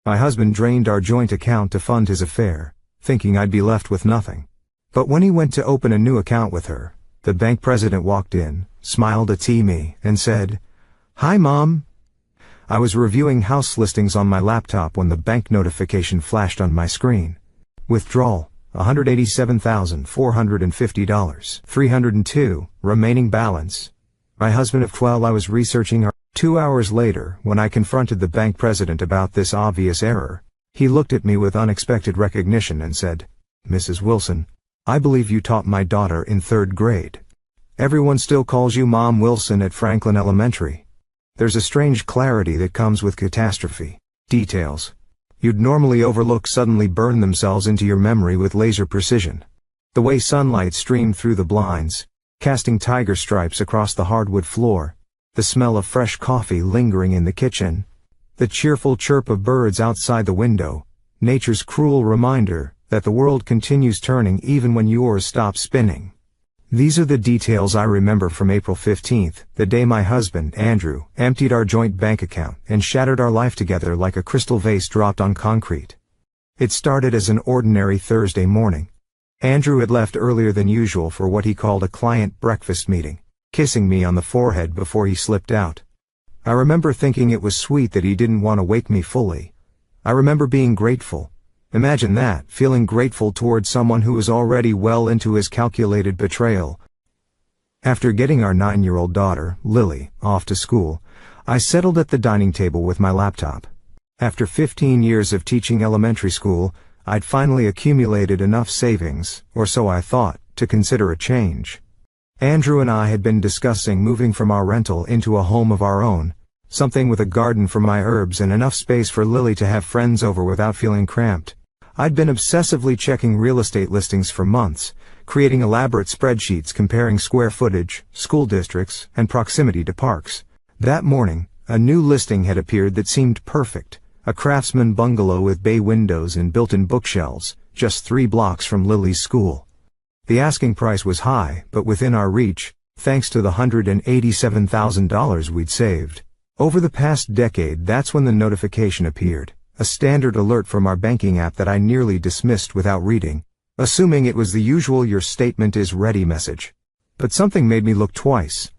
My husband drained our joint account to fund his affair, thinking I'd be left with nothing. But when he went to open a new account with her, the bank president walked in, smiled at me, and said, "Hi, Mom." I was reviewing house listings on my laptop when the bank notification flashed on my screen. Withdrawal, $187,450. 302, remaining balance. My husband of 12. I was researching her. 2 hours later, when I confronted the bank president about this obvious error, he looked at me with unexpected recognition and said, "Mrs. Wilson, I believe you taught my daughter in 3rd grade. Everyone still calls you Mom Wilson at Franklin Elementary. There's a strange clarity that comes with catastrophe. Details you'd normally overlook suddenly burn themselves into your memory with laser precision. The way sunlight streamed through the blinds, casting tiger stripes across the hardwood floor, the smell of fresh coffee lingering in the kitchen, the cheerful chirp of birds outside the window, nature's cruel reminder that the world continues turning even when yours stops spinning. These are the details I remember from April 15th, the day my husband, Andrew, emptied our joint bank account and shattered our life together like a crystal vase dropped on concrete. It started as an ordinary Thursday morning. Andrew had left earlier than usual for what he called a client breakfast meeting, kissing me on the forehead before he slipped out. I remember thinking it was sweet that he didn't want to wake me fully. I remember being grateful. Imagine that, feeling grateful towards someone who was already well into his calculated betrayal. After getting our 9-year-old daughter, Lily, off to school, I settled at the dining table with my laptop. After 15 years of teaching elementary school, I'd finally accumulated enough savings, or so I thought, to consider a change. Andrew and I had been discussing moving from our rental into a home of our own, something with a garden for my herbs and enough space for Lily to have friends over without feeling cramped. I'd been obsessively checking real estate listings for months, creating elaborate spreadsheets comparing square footage, school districts, and proximity to parks. That morning, a new listing had appeared that seemed perfect, a craftsman bungalow with bay windows and built-in bookshelves, just 3 blocks from Lily's school. The asking price was high, but within our reach, thanks to the $187,000 we'd saved. Over the past decade, that's when the notification appeared. A standard alert from our banking app that I nearly dismissed without reading, assuming it was the usual "your statement is ready" message. But something made me look twice.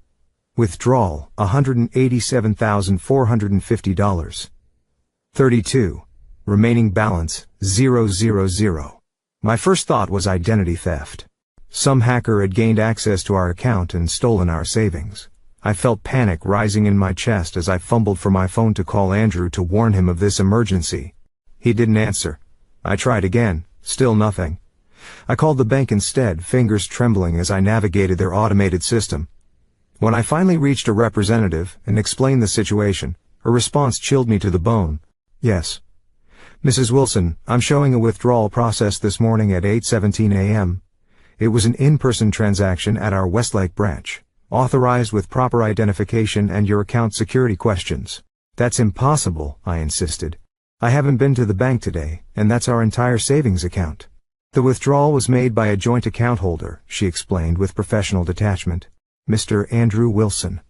Withdrawal, $187,450. 32. Remaining balance, 000. My first thought was identity theft. Some hacker had gained access to our account and stolen our savings. I felt panic rising in my chest as I fumbled for my phone to call Andrew to warn him of this emergency. He didn't answer. I tried again, still nothing. I called the bank instead, fingers trembling as I navigated their automated system. When I finally reached a representative and explained the situation, her response chilled me to the bone. "Yes. Mrs. Wilson, I'm showing a withdrawal process this morning at 8:17 a.m. It was an in-person transaction at our Westlake branch. Authorized with proper identification and your account security questions." "That's impossible," I insisted. "I haven't been to the bank today, and that's our entire savings account." "The withdrawal was made by a joint account holder," she explained with professional detachment. "Mr. Andrew Wilson."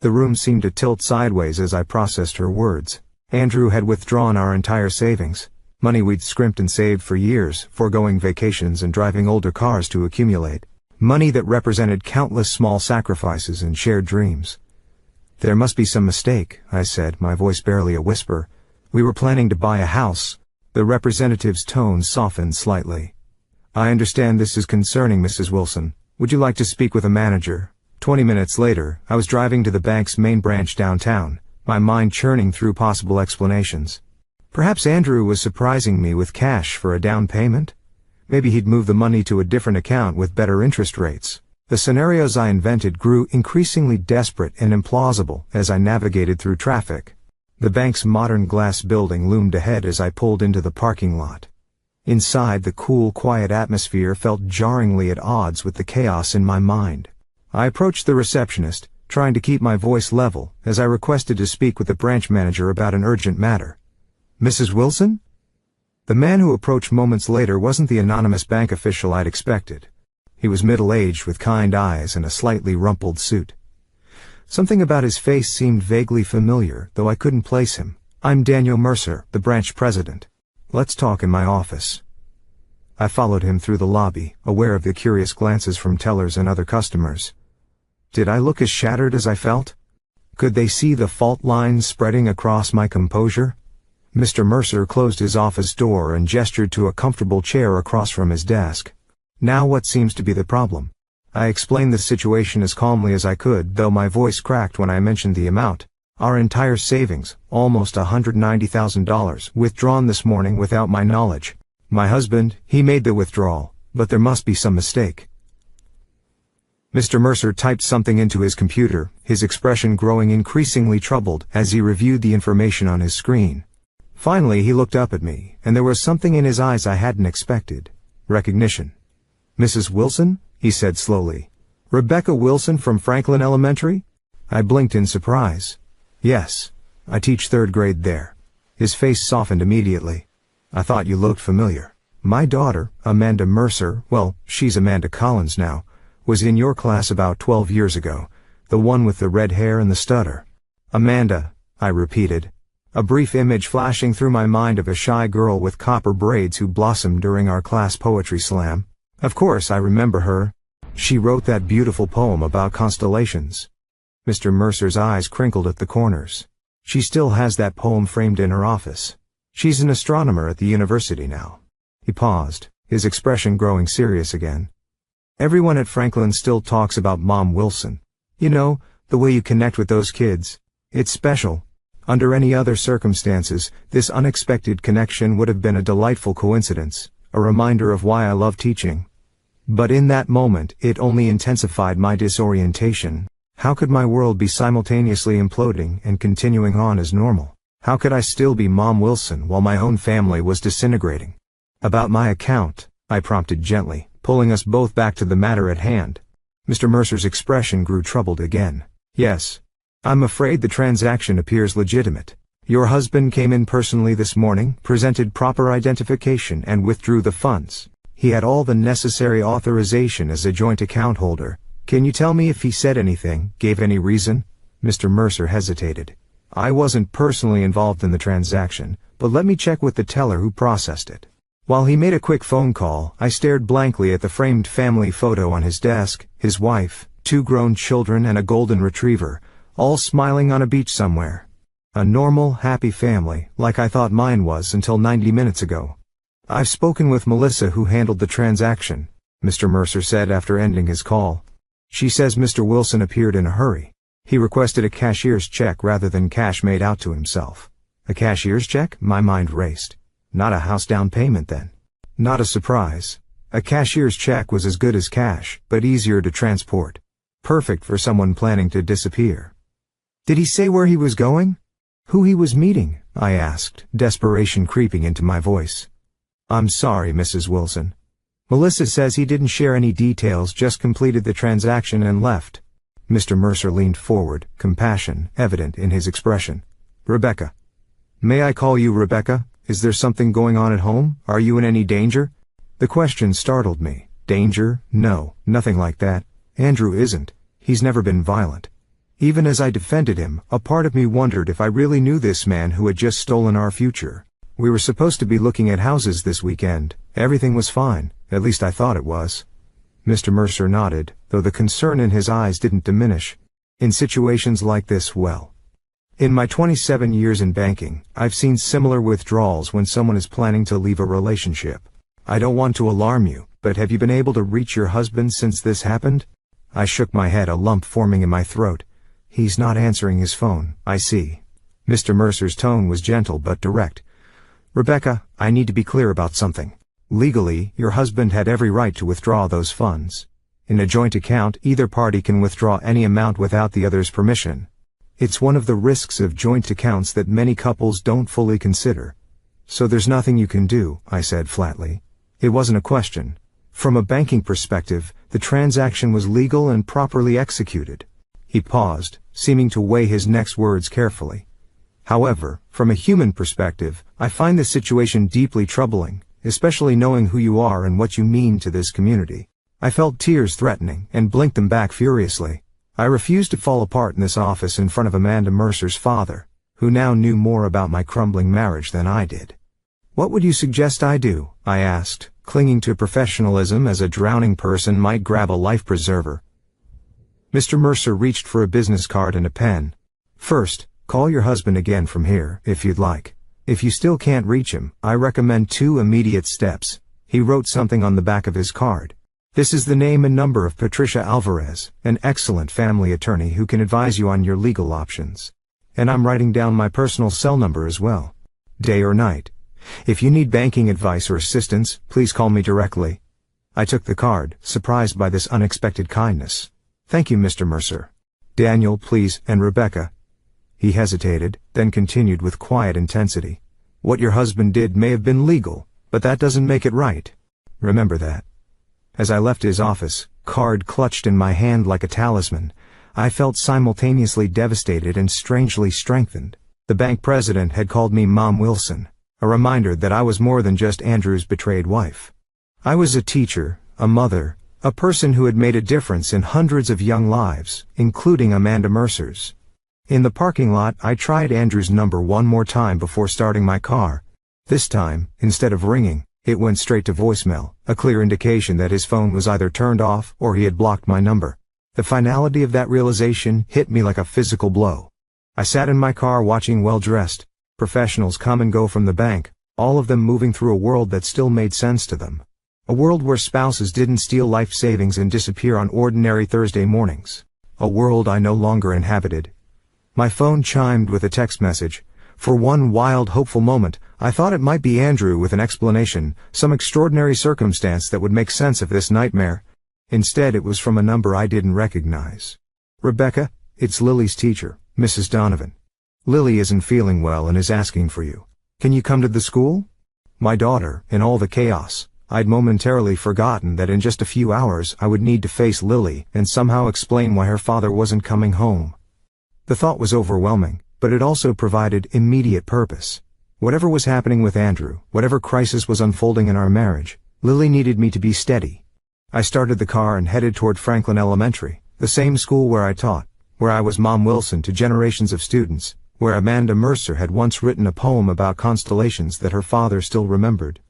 The room seemed to tilt sideways as I processed her words. Andrew had withdrawn our entire savings, money we'd scrimped and saved for years, foregoing vacations and driving older cars to accumulate. Money that represented countless small sacrifices and shared dreams. "There must be some mistake," I said, my voice barely a whisper. "We were planning to buy a house." The representative's tone softened slightly. "I understand this is concerning, Mrs. Wilson. Would you like to speak with a manager?" 20 minutes later, I was driving to the bank's main branch downtown, my mind churning through possible explanations. Perhaps Andrew was surprising me with cash for a down payment? Maybe he'd move the money to a different account with better interest rates. The scenarios I invented grew increasingly desperate and implausible as I navigated through traffic. The bank's modern glass building loomed ahead as I pulled into the parking lot. Inside, the cool, quiet atmosphere felt jarringly at odds with the chaos in my mind. I approached the receptionist, trying to keep my voice level, as I requested to speak with the branch manager about an urgent matter. "Mrs. Wilson?" The man who approached moments later wasn't the anonymous bank official I'd expected. He was middle-aged with kind eyes and a slightly rumpled suit. Something about his face seemed vaguely familiar, though I couldn't place him. I'm Daniel Mercer, the branch president. Let's talk in my office. I followed him through the lobby, aware of the curious glances from tellers and other customers. Did I look as shattered as I felt? Could they see the fault lines spreading across my composure? Mr. Mercer closed his office door and gestured to a comfortable chair across from his desk. Now what seems to be the problem? I explained the situation as calmly as I could, though my voice cracked when I mentioned the amount. Our entire savings, almost $190,000, withdrawn this morning without my knowledge. My husband, he made the withdrawal, but there must be some mistake. Mr. Mercer typed something into his computer, his expression growing increasingly troubled as he reviewed the information on his screen. Finally he looked up at me, and there was something in his eyes I hadn't expected. Recognition. "Mrs. Wilson?" he said slowly. "Rebecca Wilson from Franklin Elementary?" I blinked in surprise. "Yes. I teach 3rd grade there." His face softened immediately. "I thought you looked familiar. My daughter, Amanda Mercer, well, she's Amanda Collins now, was in your class about 12 years ago, the one with the red hair and the stutter." "Amanda," I repeated, a brief image flashing through my mind of a shy girl with copper braids who blossomed during our class poetry slam. "Of course I remember her. She wrote that beautiful poem about constellations." Mr. Mercer's eyes crinkled at the corners. "She still has that poem framed in her office. She's an astronomer at the university now." He paused, his expression growing serious again. "Everyone at Franklin still talks about Mom Wilson. You know, the way you connect with those kids. It's special. Under any other circumstances, this unexpected connection would have been a delightful coincidence, a reminder of why I love teaching. But in that moment, it only intensified my disorientation. How could my world be simultaneously imploding and continuing on as normal? How could I still be Mom Wilson while my own family was disintegrating? "About my account," I prompted gently, pulling us both back to the matter at hand. Mr. Mercer's expression grew troubled again. "Yes. I'm afraid the transaction appears legitimate. Your husband came in personally this morning, presented proper identification and withdrew the funds. He had all the necessary authorization as a joint account holder. Can you tell me if he said anything, gave any reason?" Mr. Mercer hesitated. "I wasn't personally involved in the transaction, but let me check with the teller who processed it." While he made a quick phone call, I stared blankly at the framed family photo on his desk, his wife, 2 grown children and a golden retriever, all smiling on a beach somewhere. A normal, happy family, like I thought mine was until 90 minutes ago. "I've spoken with Melissa who handled the transaction," Mr. Mercer said after ending his call. "She says Mr. Wilson appeared in a hurry. He requested a cashier's check rather than cash made out to himself." "A cashier's check?" My mind raced. Not a house down payment then. Not a surprise. A cashier's check was as good as cash, but easier to transport. Perfect for someone planning to disappear. "Did he say where he was going? Who he was meeting?" I asked, desperation creeping into my voice. "I'm sorry, Mrs. Wilson. Melissa says he didn't share any details, just completed the transaction and left." Mr. Mercer leaned forward, compassion evident in his expression. "Rebecca. May I call you Rebecca? Is there something going on at home? Are you in any danger?" The question startled me. Danger? No, nothing like that. Andrew isn't. He's never been violent. Even as I defended him, a part of me wondered if I really knew this man who had just stolen our future. We were supposed to be looking at houses this weekend. Everything was fine. At least I thought it was. Mr. Mercer nodded, though the concern in his eyes didn't diminish. In situations like this, well, in my 27 years in banking, I've seen similar withdrawals when someone is planning to leave a relationship. I don't want to alarm you, but have you been able to reach your husband since this happened? I shook my head, a lump forming in my throat. He's not answering his phone, I see. Mr. Mercer's tone was gentle but direct. "Rebecca, I need to be clear about something. Legally, your husband had every right to withdraw those funds. In a joint account, either party can withdraw any amount without the other's permission. It's one of the risks of joint accounts that many couples don't fully consider. So there's nothing you can do," I said flatly. It wasn't a question. From a banking perspective, the transaction was legal and properly executed. He paused, seeming to weigh his next words carefully. "However, from a human perspective, I find this situation deeply troubling, especially knowing who you are and what you mean to this community." I felt tears threatening and blinked them back furiously. I refused to fall apart in this office in front of Amanda Mercer's father. who now knew more about my crumbling marriage than I did. "What would you suggest I do?" I asked, clinging to professionalism as a drowning person might grab a life preserver. Mr. Mercer reached for a business card and a pen. "First, call your husband again from here, if you'd like. If you still can't reach him, I recommend 2 immediate steps." He wrote something on the back of his card. "This is the name and number of Patricia Alvarez, an excellent family attorney who can advise you on your legal options. And I'm writing down my personal cell number as well. Day or night. If you need banking advice or assistance, please call me directly." I took the card, surprised by this unexpected kindness. "Thank you, Mr. Mercer. Daniel, please, and Rebecca." He hesitated, then continued with quiet intensity. "What your husband did may have been legal, but that doesn't make it right. Remember that." As I left his office, card clutched in my hand like a talisman, I felt simultaneously devastated and strangely strengthened. The bank president had called me Mom Wilson, a reminder that I was more than just Andrew's betrayed wife. I was a teacher, a mother, a person who had made a difference in hundreds of young lives, including Amanda Mercer's. In the parking lot, I tried Andrew's number one more time before starting my car. This time, instead of ringing, it went straight to voicemail, a clear indication that his phone was either turned off or he had blocked my number. The finality of that realization hit me like a physical blow. I sat in my car watching well-dressed professionals come and go from the bank, all of them moving through a world that still made sense to them. A world where spouses didn't steal life savings and disappear on ordinary Thursday mornings. A world I no longer inhabited. My phone chimed with a text message. For one wild, hopeful moment, I thought it might be Andrew with an explanation, some extraordinary circumstance that would make sense of this nightmare. Instead, it was from a number I didn't recognize. "Rebecca, it's Lily's teacher, Mrs. Donovan. Lily isn't feeling well and is asking for you. Can you come to the school?" My daughter, in all the chaos, I'd momentarily forgotten that in just a few hours I would need to face Lily and somehow explain why her father wasn't coming home. The thought was overwhelming, but it also provided immediate purpose. Whatever was happening with Andrew, whatever crisis was unfolding in our marriage, Lily needed me to be steady. I started the car and headed toward Franklin Elementary, the same school where I taught, where I was Mom Wilson to generations of students, where Amanda Mercer had once written a poem about constellations that her father still remembered.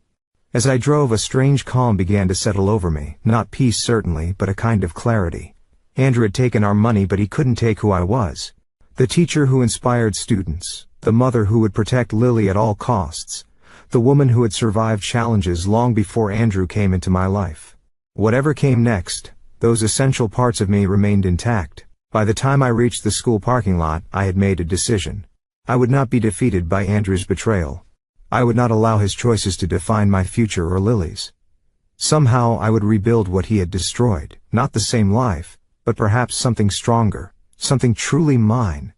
As I drove, a strange calm began to settle over me, not peace certainly, but a kind of clarity. Andrew had taken our money, but he couldn't take who I was. The teacher who inspired students, the mother who would protect Lily at all costs, the woman who had survived challenges long before Andrew came into my life. Whatever came next, those essential parts of me remained intact. By the time I reached the school parking lot, I had made a decision. I would not be defeated by Andrew's betrayal. I would not allow his choices to define my future or Lily's. Somehow I would rebuild what he had destroyed, not the same life, but perhaps something stronger, something truly mine.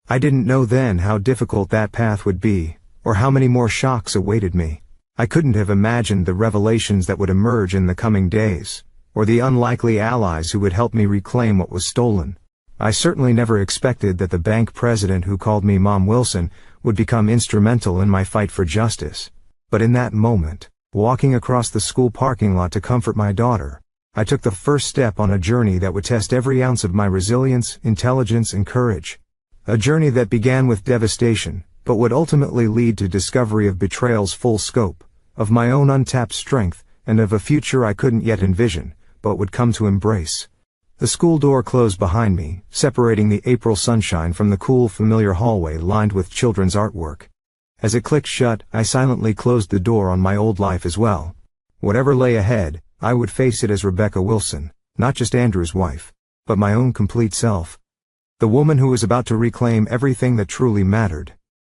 I didn't know then how difficult that path would be, or how many more shocks awaited me. I couldn't have imagined the revelations that would emerge in the coming days, or the unlikely allies who would help me reclaim what was stolen. I certainly never expected that the bank president who called me Mom Wilson would become instrumental in my fight for justice. But in that moment, walking across the school parking lot to comfort my daughter, I took the first step on a journey that would test every ounce of my resilience, intelligence, and courage. A journey that began with devastation, but would ultimately lead to discovery of betrayal's full scope, of my own untapped strength, and of a future I couldn't yet envision, but would come to embrace. The school door closed behind me, separating the April sunshine from the cool, familiar hallway lined with children's artwork. As it clicked shut, I silently closed the door on my old life as well. Whatever lay ahead, I would face it as Rebecca Wilson, not just Andrew's wife, but my own complete self. The woman who was about to reclaim everything that truly mattered.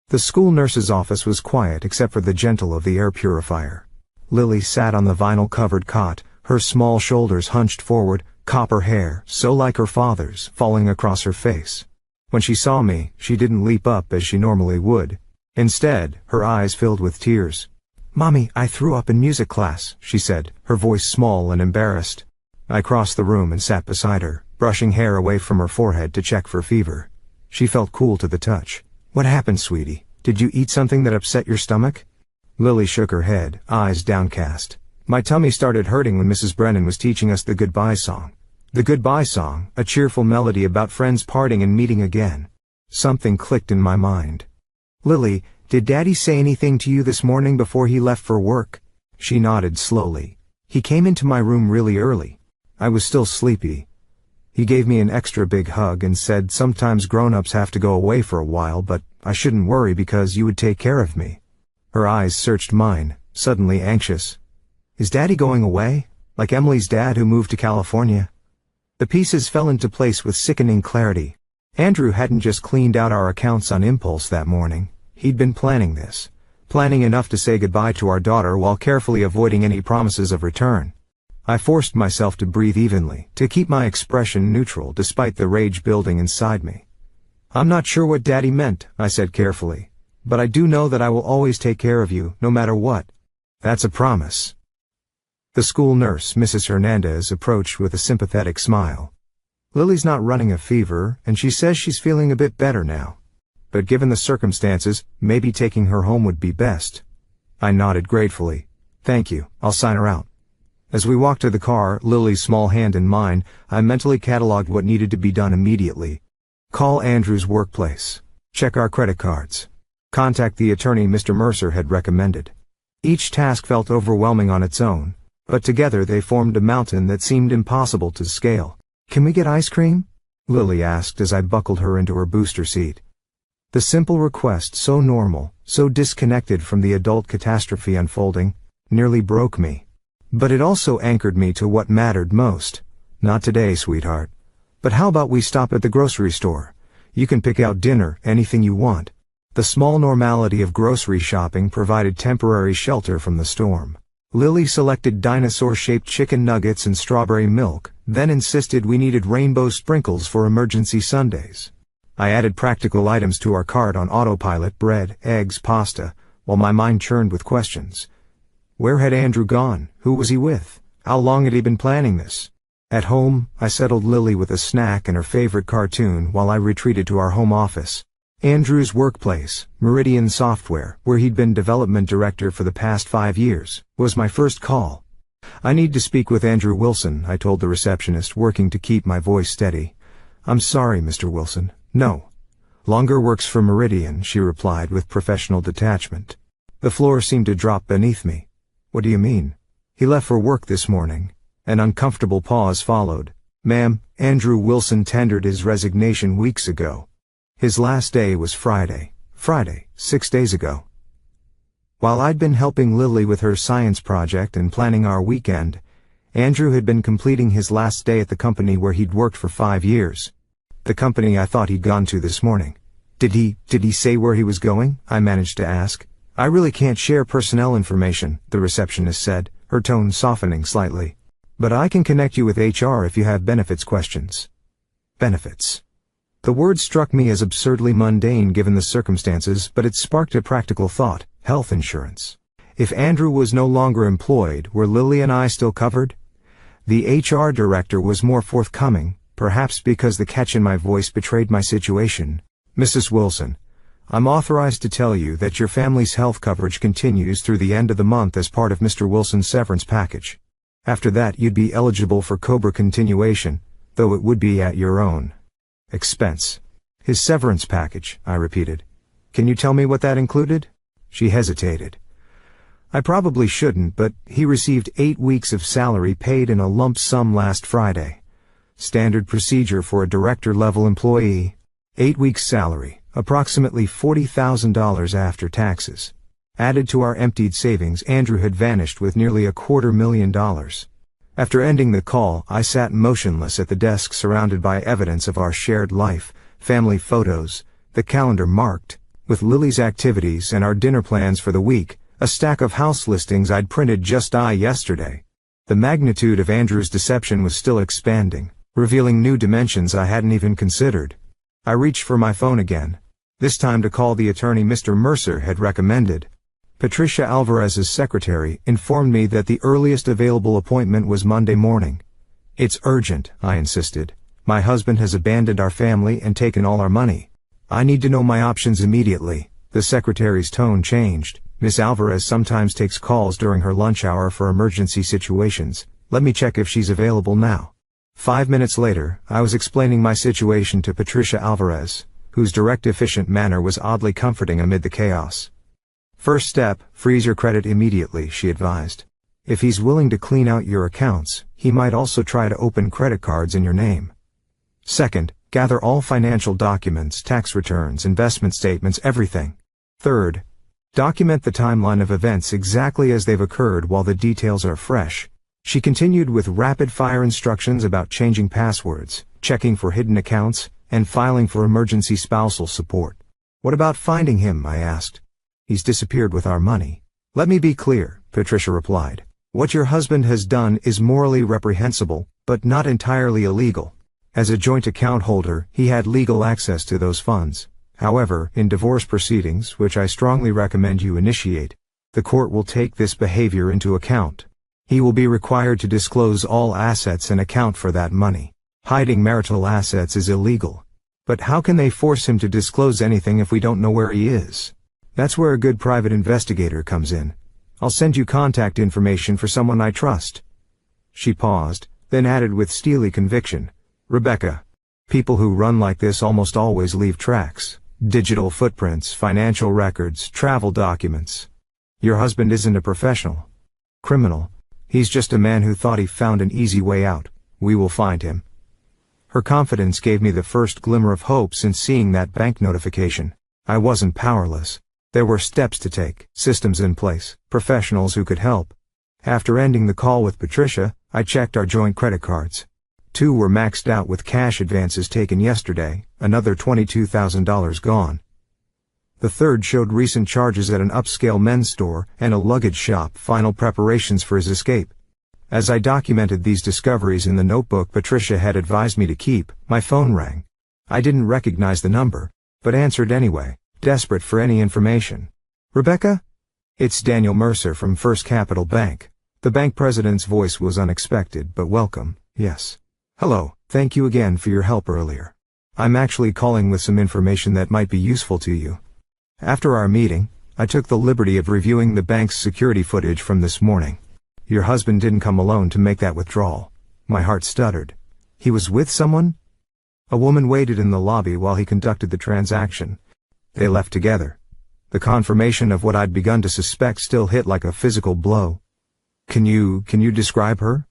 The school nurse's office was quiet except for the gentle of the air purifier. Lily sat on the vinyl-covered cot, her small shoulders hunched forward, copper hair, so like her father's, falling across her face. When she saw me, she didn't leap up as she normally would. Instead, her eyes filled with tears. "Mommy, I threw up in music class," she said, her voice small and embarrassed. I crossed the room and sat beside her, brushing hair away from her forehead to check for fever. She felt cool to the touch. "What happened, sweetie? Did you eat something that upset your stomach?" Lily shook her head, eyes downcast. "My tummy started hurting when Mrs. Brennan was teaching us the goodbye song." The goodbye song, a cheerful melody about friends parting and meeting again. Something clicked in my mind. Lily, did Daddy say anything to you this morning before he left for work? She nodded slowly. He came into my room really early. I was still sleepy. He gave me an extra big hug and said sometimes grown-ups have to go away for a while, but I shouldn't worry because you would take care of me. Her eyes searched mine, suddenly anxious. Is Daddy going away? Like Emily's dad who moved to California? The pieces fell into place with sickening clarity. Andrew hadn't just cleaned out our accounts on impulse that morning. He'd been planning this. Planning enough to say goodbye to our daughter while carefully avoiding any promises of return. I forced myself to breathe evenly, to keep my expression neutral despite the rage building inside me. I'm not sure what Daddy meant, I said carefully. But I do know that I will always take care of you, no matter what. That's a promise. The school nurse, Mrs. Hernandez, approached with a sympathetic smile. Lily's not running a fever, and she says she's feeling a bit better now. But given the circumstances, maybe taking her home would be best. I nodded gratefully. Thank you, I'll sign her out. As we walked to the car, Lily's small hand in mine, I mentally cataloged what needed to be done immediately. Call Andrew's workplace. Check our credit cards. Contact the attorney Mr. Mercer had recommended. Each task felt overwhelming on its own, but together they formed a mountain that seemed impossible to scale. Can we get ice cream? Lily asked as I buckled her into her booster seat. The simple request, so normal, so disconnected from the adult catastrophe unfolding, nearly broke me. But it also anchored me to what mattered most. Not today, sweetheart. But how about we stop at the grocery store? You can pick out dinner, anything you want. The small normality of grocery shopping provided temporary shelter from the storm. Lily selected dinosaur-shaped chicken nuggets and strawberry milk, then insisted we needed rainbow sprinkles for emergency Sundays. I added practical items to our cart on autopilot: bread, eggs, pasta, while my mind churned with questions. Where had Andrew gone? Who was he with? How long had he been planning this? At home, I settled Lily with a snack and her favorite cartoon while I retreated to our home office. Andrew's workplace, Meridian Software, where he'd been development director for the past 5 years, was my first call. I need to speak with Andrew Wilson, I told the receptionist, working to keep my voice steady. I'm sorry, Mr. Wilson. No. Longer works for Meridian, she replied with professional detachment. The floor seemed to drop beneath me. What do you mean? He left for work this morning. An uncomfortable pause followed. Ma'am, Andrew Wilson tendered his resignation weeks ago. His last day was Friday. Friday, 6 days ago. While I'd been helping Lily with her science project and planning our weekend, Andrew had been completing his last day at the company where he'd worked for 5 years. The company I thought he'd gone to this morning. Did he say where he was going? I managed to ask. I really can't share personnel information, the receptionist said, her tone softening slightly. But I can connect you with HR if you have benefits questions. Benefits. The word struck me as absurdly mundane given the circumstances, but it sparked a practical thought: health insurance. If Andrew was no longer employed, were Lily and I still covered? The HR director was more forthcoming, perhaps because the catch in my voice betrayed my situation. Mrs. Wilson, I'm authorized to tell you that your family's health coverage continues through the end of the month as part of Mr. Wilson's severance package. After that, you'd be eligible for COBRA continuation, though it would be at your own expense. His severance package, I repeated. Can you tell me what that included? She hesitated. I probably shouldn't, but he received 8 weeks of salary paid in a lump sum last Friday. Standard procedure for a director-level employee. 8 weeks' salary, approximately $40,000 after taxes. Added to our emptied savings, Andrew had vanished with nearly $250,000. After ending the call, I sat motionless at the desk surrounded by evidence of our shared life, family photos, the calendar marked with Lily's activities and our dinner plans for the week, a stack of house listings I'd printed just yesterday. The magnitude of Andrew's deception was still expanding, revealing new dimensions I hadn't even considered. I reached for my phone again, this time to call the attorney Mr. Mercer had recommended. Patricia Alvarez's secretary informed me that the earliest available appointment was Monday morning. It's urgent, I insisted. My husband has abandoned our family and taken all our money. I need to know my options immediately. The secretary's tone changed. Miss Alvarez sometimes takes calls during her lunch hour for emergency situations. Let me check if she's available now. 5 minutes later, I was explaining my situation to Patricia Alvarez, whose direct, efficient manner was oddly comforting amid the chaos. "First step, freeze your credit immediately," she advised. "If he's willing to clean out your accounts, he might also try to open credit cards in your name. Second, gather all financial documents, tax returns, investment statements, everything. Third, document the timeline of events exactly as they've occurred while the details are fresh." She continued with rapid-fire instructions about changing passwords, checking for hidden accounts, and filing for emergency spousal support. "What about finding him?" I asked. "He's disappeared with our money." "Let me be clear," Patricia replied. "What your husband has done is morally reprehensible, but not entirely illegal. As a joint account holder, he had legal access to those funds. However, in divorce proceedings, which I strongly recommend you initiate, the court will take this behavior into account. He will be required to disclose all assets and account for that money. Hiding marital assets is illegal. But how can they force him to disclose anything if we don't know where he is? That's where a good private investigator comes in. I'll send you contact information for someone I trust." She paused, then added with steely conviction, "Rebecca, people who run like this almost always leave tracks. Digital footprints, financial records, travel documents. Your husband isn't a professional criminal. He's just a man who thought he found an easy way out. We will find him." Her confidence gave me the first glimmer of hope since seeing that bank notification. I wasn't powerless. There were steps to take, systems in place, professionals who could help. After ending the call with Patricia, I checked our joint credit cards. 2 were maxed out with cash advances taken yesterday, another $22,000 gone. The third showed recent charges at an upscale men's store and a luggage shop, final preparations for his escape. As I documented these discoveries in the notebook Patricia had advised me to keep, my phone rang. I didn't recognize the number, but answered anyway, desperate for any information. "Rebecca? It's Daniel Mercer from First Capital Bank." The bank president's voice was unexpected but welcome. "Yes. Hello, thank you again for your help earlier. I'm actually calling with some information that might be useful to you. After our meeting, I took the liberty of reviewing the bank's security footage from this morning. Your husband didn't come alone to make that withdrawal." My heart stuttered. "He was with someone?" "A woman waited in the lobby while he conducted the transaction. They left together." The confirmation of what I'd begun to suspect still hit like a physical blow. Can you describe her?"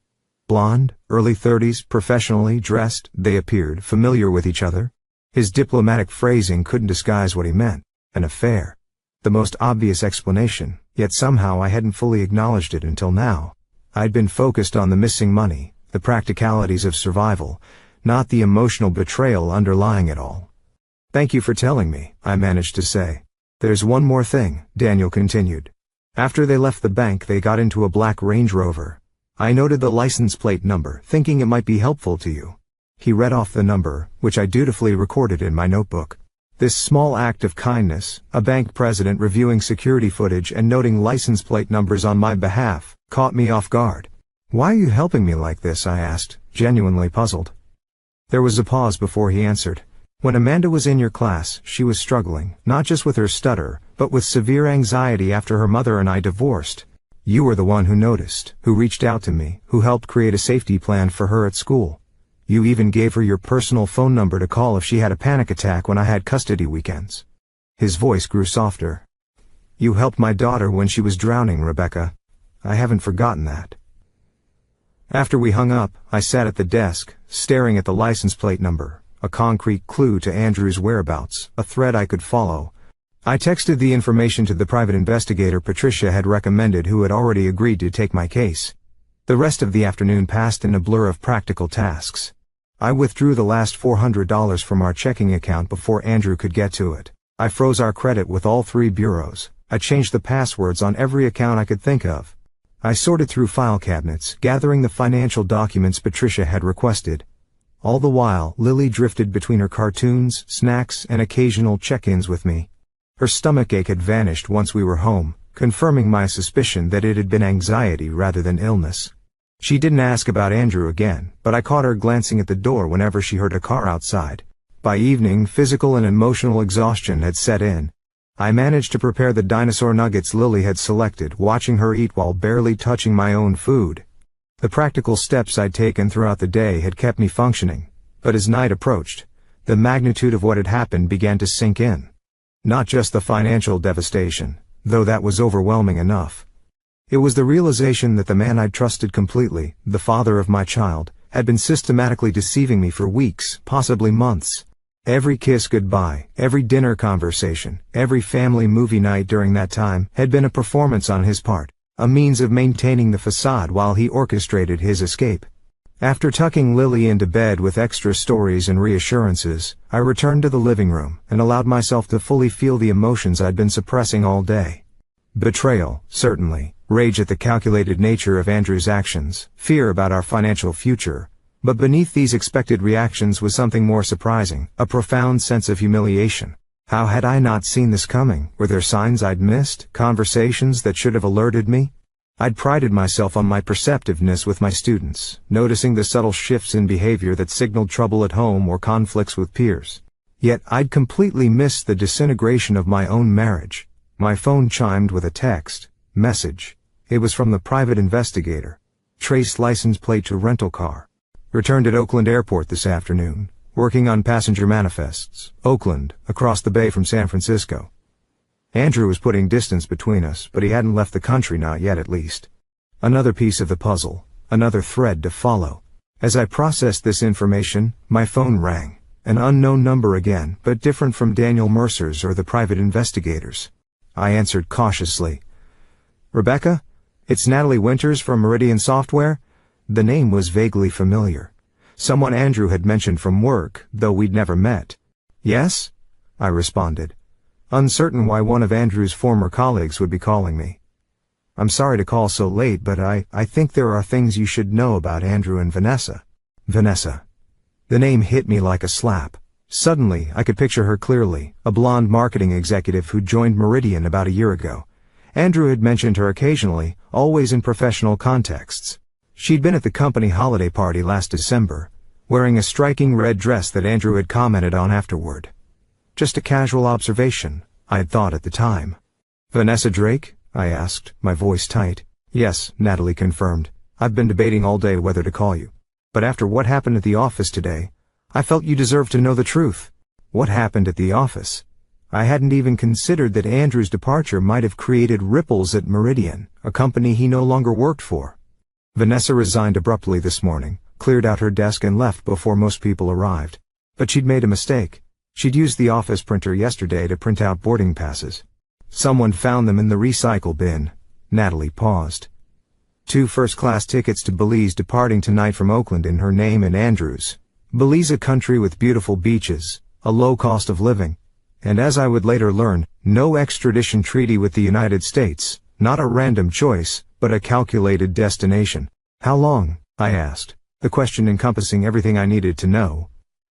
"Blonde, early 30s, professionally dressed." They appeared familiar with each other. His diplomatic phrasing couldn't disguise what he meant. An affair. The most obvious explanation, yet somehow I hadn't fully acknowledged it until now. I'd been focused on the missing money, the practicalities of survival, not the emotional betrayal underlying it all. "Thank you for telling me," I managed to say. "There's one more thing," Daniel continued. "After they left the bank they got into a black Range Rover. I noted the license plate number, thinking it might be helpful to you." He read off the number, which I dutifully recorded in my notebook. This small act of kindness, a bank president reviewing security footage and noting license plate numbers on my behalf, caught me off guard. "Why are you helping me like this?" I asked, genuinely puzzled. There was a pause before he answered. "When Amanda was in your class, she was struggling, not just with her stutter, but with severe anxiety after her mother and I divorced. You were the one who noticed, who reached out to me, who helped create a safety plan for her at school. You even gave her your personal phone number to call if she had a panic attack when I had custody weekends." His voice grew softer. "You helped my daughter when she was drowning, Rebecca. I haven't forgotten that." After we hung up, I sat at the desk, staring at the license plate number, a concrete clue to Andrew's whereabouts, a thread I could follow. I texted the information to the private investigator Patricia had recommended, who had already agreed to take my case. The rest of the afternoon passed in a blur of practical tasks. I withdrew the last $400 from our checking account before Andrew could get to it. I froze our credit with all 3 bureaus. I changed the passwords on every account I could think of. I sorted through file cabinets, gathering the financial documents Patricia had requested. All the while, Lily drifted between her cartoons, snacks, and occasional check-ins with me. Her stomachache had vanished once we were home, confirming my suspicion that it had been anxiety rather than illness. She didn't ask about Andrew again, but I caught her glancing at the door whenever she heard a car outside. By evening, physical and emotional exhaustion had set in. I managed to prepare the dinosaur nuggets Lily had selected, watching her eat while barely touching my own food. The practical steps I'd taken throughout the day had kept me functioning, but as night approached, The magnitude of what had happened began to sink in. Not just the financial devastation, though that was overwhelming enough. It was the realization that the man I'd trusted completely, the father of my child, had been systematically deceiving me for weeks, possibly months. Every kiss goodbye, every dinner conversation, every family movie night during that time had been a performance on his part, a means of maintaining the facade while he orchestrated his escape. After tucking Lily into bed with extra stories and reassurances, I returned to the living room and allowed myself to fully feel the emotions I'd been suppressing all day. Betrayal, certainly, rage at the calculated nature of Andrew's actions, fear about our financial future. But beneath these expected reactions was something more surprising, a profound sense of humiliation. How had I not seen this coming? Were there signs I'd missed, conversations that should have alerted me? I'd prided myself on my perceptiveness with my students, noticing the subtle shifts in behavior that signaled trouble at home or conflicts with peers. Yet I'd completely missed the disintegration of my own marriage. My phone chimed with a text message. It was from the private investigator. Traced license plate to rental car. Returned at Oakland Airport this afternoon, working on passenger manifests. Oakland, across the bay from San Francisco. Andrew was putting distance between us, but he hadn't left the country, not yet at least. Another piece of the puzzle, another thread to follow. As I processed this information, my phone rang. An unknown number again, but different from Daniel Mercer's or the private investigators. I answered cautiously. "Rebecca? It's Natalie Winters from Meridian Software?" The name was vaguely familiar. Someone Andrew had mentioned from work, though we'd never met. "Yes?" I responded, uncertain why one of Andrew's former colleagues would be calling me. "I'm sorry to call so late, but I think there are things you should know about Andrew and Vanessa." Vanessa. The name hit me like a slap. Suddenly, I could picture her clearly, a blonde marketing executive who joined Meridian about a year ago. Andrew had mentioned her occasionally, always in professional contexts. She'd been at the company holiday party last December, wearing a striking red dress that Andrew had commented on afterward. Just a casual observation, I had thought at the time. "Vanessa Drake?" I asked, my voice tight. "Yes," Natalie confirmed. "I've been debating all day whether to call you. But after what happened at the office today, I felt you deserved to know the truth." What happened at the office? I hadn't even considered that Andrew's departure might have created ripples at Meridian, a company he no longer worked for. Vanessa resigned abruptly this morning, cleared out her desk and left before most people arrived. But she'd made a mistake. She'd used the office printer yesterday to print out boarding passes. Someone found them in the recycle bin. Natalie paused. 2 first-class tickets to Belize departing tonight from Oakland in her name and Andrew's. Belize, a country with beautiful beaches, a low cost of living, and as I would later learn, no extradition treaty with the United States, not a random choice, but a calculated destination. "How long?" I asked, the question encompassing everything I needed to know.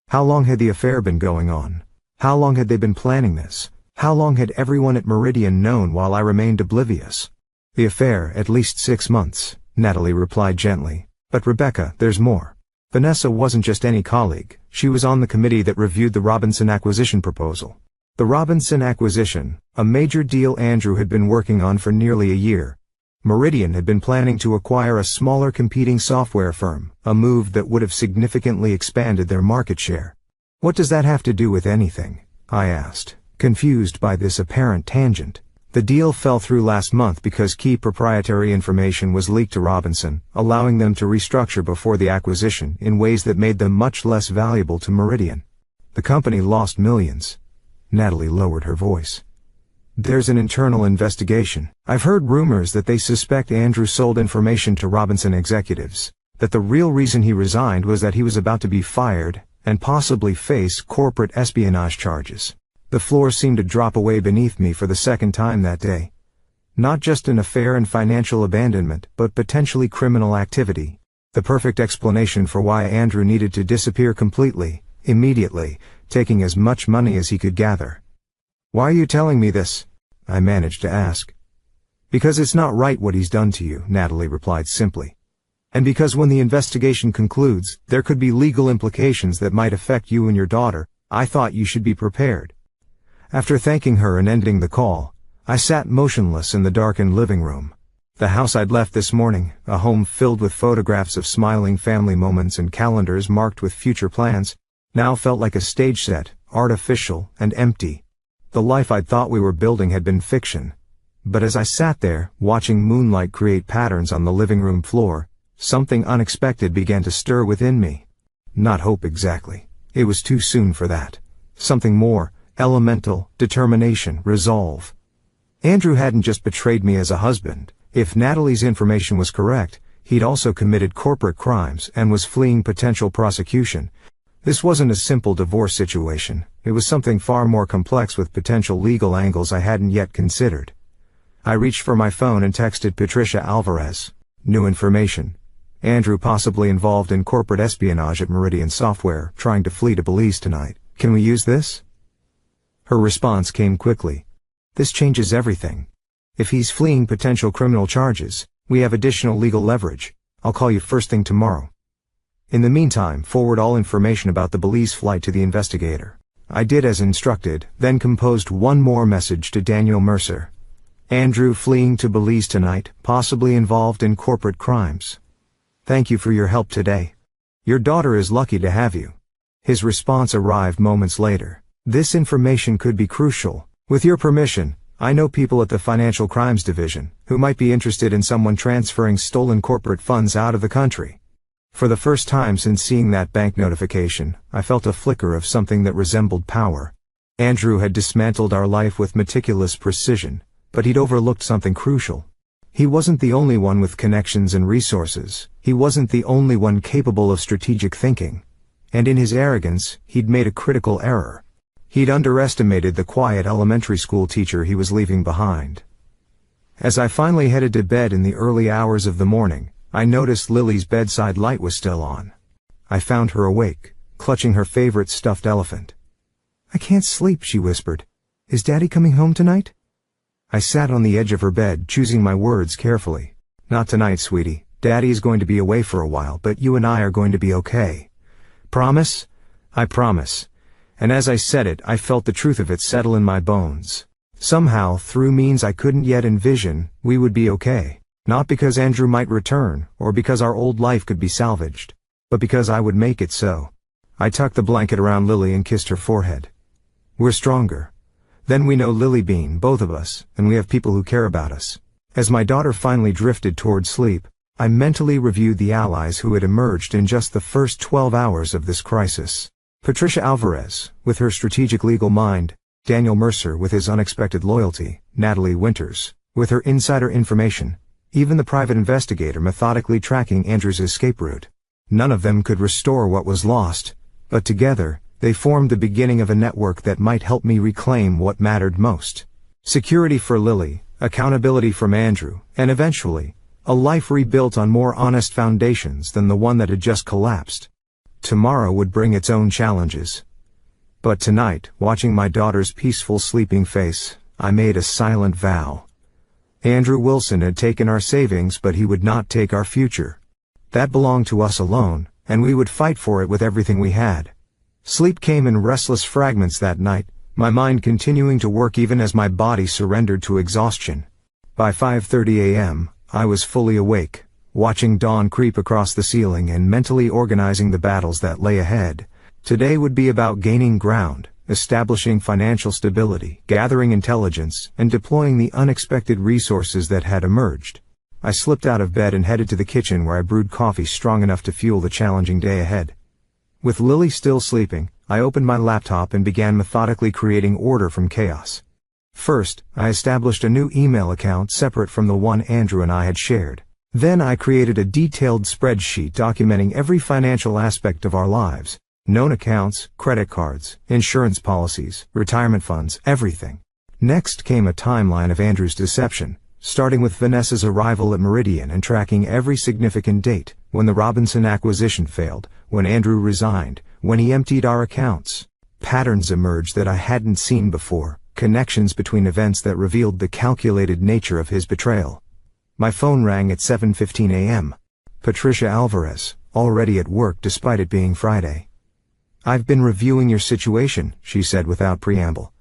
How long had the affair been going on? How long had they been planning this? How long had everyone at Meridian known while I remained oblivious? "The affair, at least 6 months, Natalie replied gently. "But Rebecca, there's more. Vanessa wasn't just any colleague, she was on the committee that reviewed the Robinson acquisition proposal. The Robinson acquisition, a major deal Andrew had been working on for nearly a year. Meridian had been planning to acquire a smaller competing software firm, a move that would have significantly expanded their market share. What does that have to do with anything? I asked, confused by this apparent tangent. The deal fell through last month because key proprietary information was leaked to Robinson, allowing them to restructure before the acquisition in ways that made them much less valuable to Meridian. The company lost millions. Natalie lowered her voice. There's an internal investigation. I've heard rumors that they suspect Andrew sold information to Robinson executives, that the real reason he resigned was that he was about to be fired and possibly face corporate espionage charges. The floor seemed to drop away beneath me for the second time that day. Not just an affair and financial abandonment, but potentially criminal activity. The perfect explanation for why Andrew needed to disappear completely, immediately, taking as much money as he could gather. "Why are you telling me this?" I managed to ask. "Because it's not right what he's done to you," Natalie replied simply. "And because when the investigation concludes, there could be legal implications that might affect you and your daughter, I thought you should be prepared." After thanking her and ending the call, I sat motionless in the darkened living room. The house I'd left this morning, a home filled with photographs of smiling family moments and calendars marked with future plans, now felt like a stage set, artificial and empty. The life I'd thought we were building had been fiction. But as I sat there, watching moonlight create patterns on the living room floor, something unexpected began to stir within me. Not hope exactly. It was too soon for that. Something more, elemental, determination, resolve. Andrew hadn't just betrayed me as a husband. If Natalie's information was correct, he'd also committed corporate crimes and was fleeing potential prosecution. This wasn't a simple divorce situation. It was something far more complex with potential legal angles I hadn't yet considered. I reached for my phone and texted Patricia Alvarez. New information. Andrew possibly involved in corporate espionage at Meridian Software, trying to flee to Belize tonight. Can we use this? Her response came quickly. This changes everything. If he's fleeing potential criminal charges, we have additional legal leverage. I'll call you first thing tomorrow. In the meantime, forward all information about the Belize flight to the investigator. I did as instructed, then composed one more message to Daniel Mercer. Andrew fleeing to Belize tonight, possibly involved in corporate crimes. Thank you for your help today. Your daughter is lucky to have you. His response arrived moments later. This information could be crucial. With your permission, I know people at the Financial Crimes Division who might be interested in someone transferring stolen corporate funds out of the country. For the first time since seeing that bank notification, I felt a flicker of something that resembled power. Andrew had dismantled our life with meticulous precision, but he'd overlooked something crucial. He wasn't the only one with connections and resources. He wasn't the only one capable of strategic thinking. And in his arrogance, he'd made a critical error. He'd underestimated the quiet elementary school teacher he was leaving behind. As I finally headed to bed in the early hours of the morning, I noticed Lily's bedside light was still on. I found her awake, clutching her favorite stuffed elephant. "I can't sleep," she whispered. "Is Daddy coming home tonight?" I sat on the edge of her bed, choosing my words carefully. "Not tonight, sweetie. Daddy is going to be away for a while, but you and I are going to be okay. Promise?" "I promise." And as I said it, I felt the truth of it settle in my bones. Somehow, through means I couldn't yet envision, we would be okay. Not because Andrew might return, or because our old life could be salvaged, but because I would make it so. I tucked the blanket around Lily and kissed her forehead. We're stronger. Then we know Lily Bean, both of us, and we have people who care about us. As my daughter finally drifted toward sleep, I mentally reviewed the allies who had emerged in just the first 12 hours of this crisis. Patricia Alvarez, with her strategic legal mind, Daniel Mercer with his unexpected loyalty, Natalie Winters, with her insider information, even the private investigator methodically tracking Andrew's escape route. None of them could restore what was lost, but together, they formed the beginning of a network that might help me reclaim what mattered most. Security for Lily, accountability from Andrew, and eventually, a life rebuilt on more honest foundations than the one that had just collapsed. Tomorrow would bring its own challenges. But tonight, watching my daughter's peaceful sleeping face, I made a silent vow. Andrew Wilson had taken our savings, but he would not take our future. That belonged to us alone, and we would fight for it with everything we had. Sleep came in restless fragments that night, my mind continuing to work even as my body surrendered to exhaustion. By 5:30 a.m., I was fully awake, watching dawn creep across the ceiling and mentally organizing the battles that lay ahead. Today would be about gaining ground, establishing financial stability, gathering intelligence, and deploying the unexpected resources that had emerged. I slipped out of bed and headed to the kitchen where I brewed coffee strong enough to fuel the challenging day ahead. With Lily still sleeping, I opened my laptop and began methodically creating order from chaos. First, I established a new email account separate from the one Andrew and I had shared. Then I created a detailed spreadsheet documenting every financial aspect of our lives. Known accounts, credit cards, insurance policies, retirement funds, everything. Next came a timeline of Andrew's deception, starting with Vanessa's arrival at Meridian and tracking every significant date, when the Robinson acquisition failed, when Andrew resigned, when he emptied our accounts. Patterns emerged that I hadn't seen before, connections between events that revealed the calculated nature of his betrayal. My phone rang at 7:15 a.m. Patricia Alvarez, already at work despite it being Friday. "I've been reviewing your situation," she said without preamble.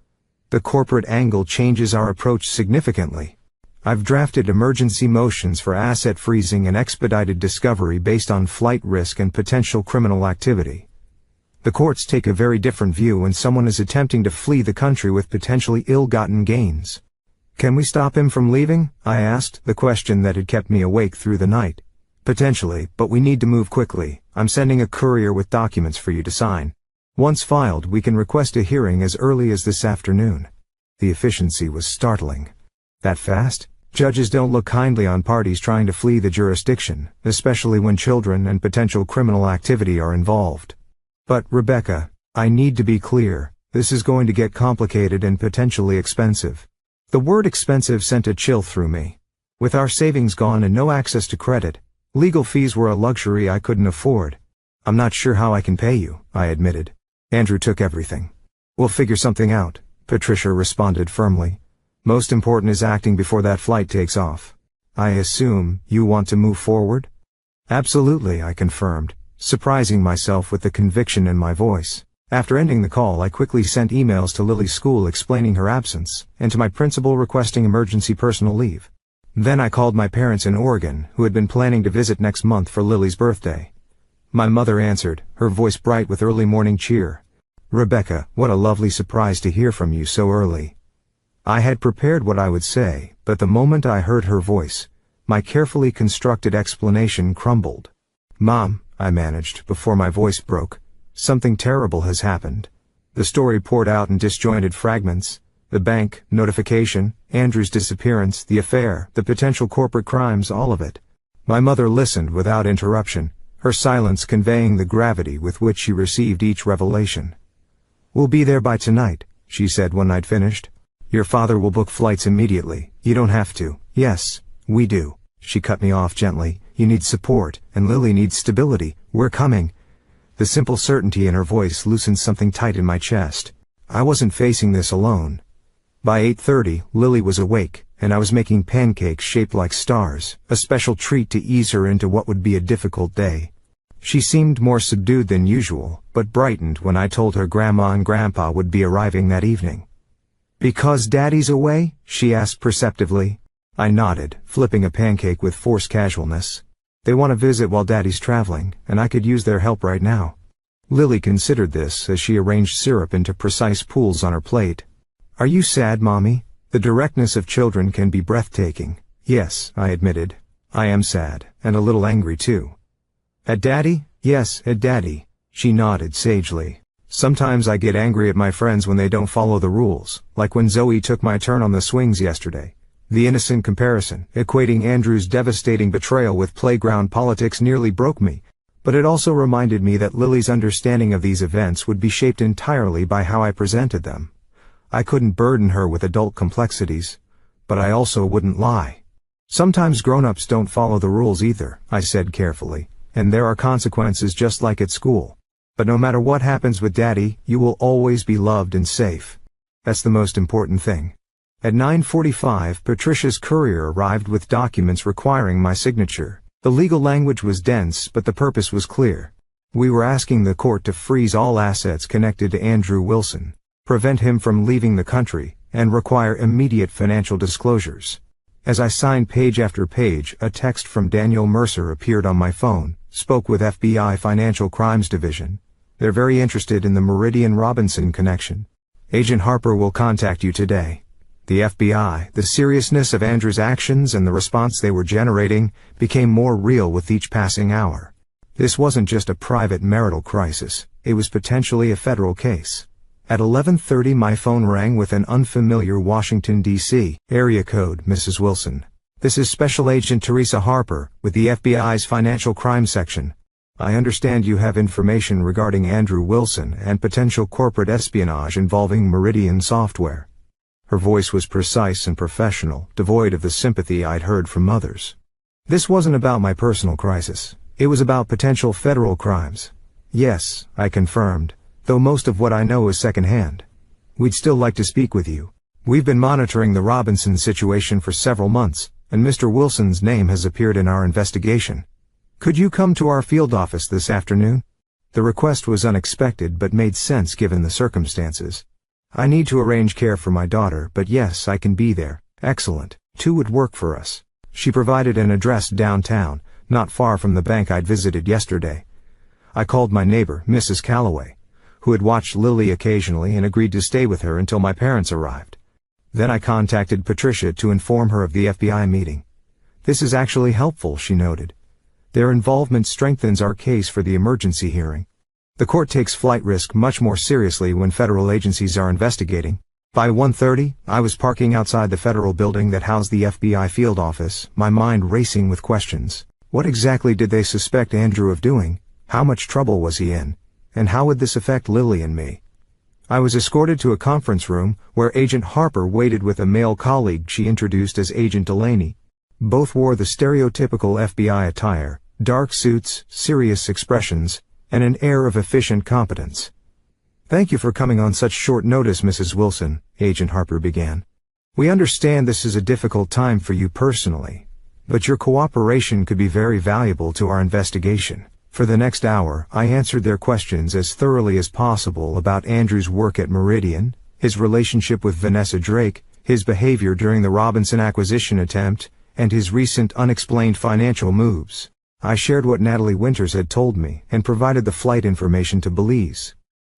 "The corporate angle changes our approach significantly. I've drafted emergency motions for asset freezing and expedited discovery based on flight risk and potential criminal activity." The courts take a very different view when someone is attempting to flee the country with potentially ill-gotten gains. Can we stop him from leaving? I asked, the question that had kept me awake through the night. Potentially, but we need to move quickly. I'm sending a courier with documents for you to sign. Once filed, we can request a hearing as early as this afternoon. The efficiency was startling. That fast? Judges don't look kindly on parties trying to flee the jurisdiction, especially when children and potential criminal activity are involved. But, Rebecca, I need to be clear, this is going to get complicated and potentially expensive. The word expensive sent a chill through me. With our savings gone and no access to credit, legal fees were a luxury I couldn't afford. I'm not sure how I can pay you, I admitted. Andrew took everything. We'll figure something out, Patricia responded firmly. Most important is acting before that flight takes off. I assume you want to move forward? Absolutely, I confirmed, surprising myself with the conviction in my voice. After ending the call, I quickly sent emails to Lily's school explaining her absence, and to my principal requesting emergency personal leave. Then I called my parents in Oregon, who had been planning to visit next month for Lily's birthday. My mother answered, her voice bright with early morning cheer. Rebecca, what a lovely surprise to hear from you so early. I had prepared what I would say, but the moment I heard her voice, my carefully constructed explanation crumbled. Mom, I managed before my voice broke. Something terrible has happened. The story poured out in disjointed fragments. The bank, notification, Andrew's disappearance, the affair, the potential corporate crimes, all of it. My mother listened without interruption, her silence conveying the gravity with which she received each revelation. We'll be there by tonight, she said when I'd finished. Your father will book flights immediately. You don't have to. Yes, we do. She cut me off gently. You need support, and Lily needs stability. We're coming. The simple certainty in her voice loosened something tight in my chest. I wasn't facing this alone. By 8:30, Lily was awake, and I was making pancakes shaped like stars, a special treat to ease her into what would be a difficult day. She seemed more subdued than usual, but brightened when I told her Grandma and Grandpa would be arriving that evening. Because Daddy's away? She asked perceptively. I nodded, flipping a pancake with forced casualness. They want to visit while Daddy's traveling, and I could use their help right now. Lily considered this as she arranged syrup into precise pools on her plate. Are you sad, Mommy? The directness of children can be breathtaking. Yes, I admitted. I am sad, and a little angry too. At Daddy? Yes, at Daddy. She nodded sagely. Sometimes I get angry at my friends when they don't follow the rules, like when Zoe took my turn on the swings yesterday. The innocent comparison, equating Andrew's devastating betrayal with playground politics, nearly broke me, but it also reminded me that Lily's understanding of these events would be shaped entirely by how I presented them. I couldn't burden her with adult complexities, but I also wouldn't lie. Sometimes grown-ups don't follow the rules either, I said carefully, and there are consequences just like at school. But no matter what happens with Daddy, you will always be loved and safe. That's the most important thing. At 9:45, Patricia's courier arrived with documents requiring my signature. The legal language was dense, but the purpose was clear. We were asking the court to freeze all assets connected to Andrew Wilson, prevent him from leaving the country, and require immediate financial disclosures. As I signed page after page, a text from Daniel Mercer appeared on my phone. Spoke with FBI Financial Crimes Division. They're very interested in the Meridian Robinson connection. Agent Harper will contact you today. The FBI, the seriousness of Andrew's actions and the response they were generating, became more real with each passing hour. This wasn't just a private marital crisis, it was potentially a federal case. At 11:30 my phone rang with an unfamiliar Washington, D.C. area code. Mrs. Wilson. This is Special Agent Teresa Harper, with the FBI's Financial Crime Section. I understand you have information regarding Andrew Wilson and potential corporate espionage involving Meridian Software. Her voice was precise and professional, devoid of the sympathy I'd heard from others. This wasn't about my personal crisis. It was about potential federal crimes. Yes, I confirmed, though most of what I know is secondhand. We'd still like to speak with you. We've been monitoring the Robinson situation for several months, and Mr. Wilson's name has appeared in our investigation. Could you come to our field office this afternoon? The request was unexpected but made sense given the circumstances. I need to arrange care for my daughter, but yes, I can be there. Excellent. 2 would work for us. She provided an address downtown, not far from the bank I'd visited yesterday. I called my neighbor, Mrs. Calloway. who had watched Lily occasionally and agreed to stay with her until my parents arrived. Then I contacted Patricia to inform her of the FBI meeting. "This is actually helpful," she noted. "Their involvement strengthens our case for the emergency hearing. The court takes flight risk much more seriously when federal agencies are investigating." By 1:30, I was parking outside the federal building that housed the FBI field office, my mind racing with questions. What exactly did they suspect Andrew of doing? How much trouble was he in? And how would this affect Lily and me? I was escorted to a conference room, where Agent Harper waited with a male colleague she introduced as Agent Delaney. Both wore the stereotypical FBI attire, dark suits, serious expressions, and an air of efficient competence. "Thank you for coming on such short notice, Mrs. Wilson," Agent Harper began. "We understand this is a difficult time for you personally, but your cooperation could be very valuable to our investigation." For the next hour, I answered their questions as thoroughly as possible about Andrew's work at Meridian, his relationship with Vanessa Drake, his behavior during the Robinson acquisition attempt, and his recent unexplained financial moves. I shared what Natalie Winters had told me and provided the flight information to Belize.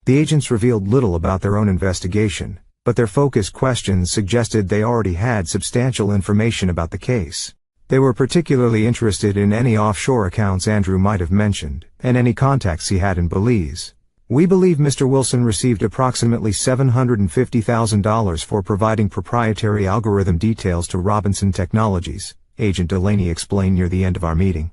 The agents revealed little about their own investigation, but their focused questions suggested they already had substantial information about the case. They were particularly interested in any offshore accounts Andrew might have mentioned, and any contacts he had in Belize. "We believe Mr. Wilson received approximately $750,000 for providing proprietary algorithm details to Robinson Technologies," Agent Delaney explained near the end of our meeting.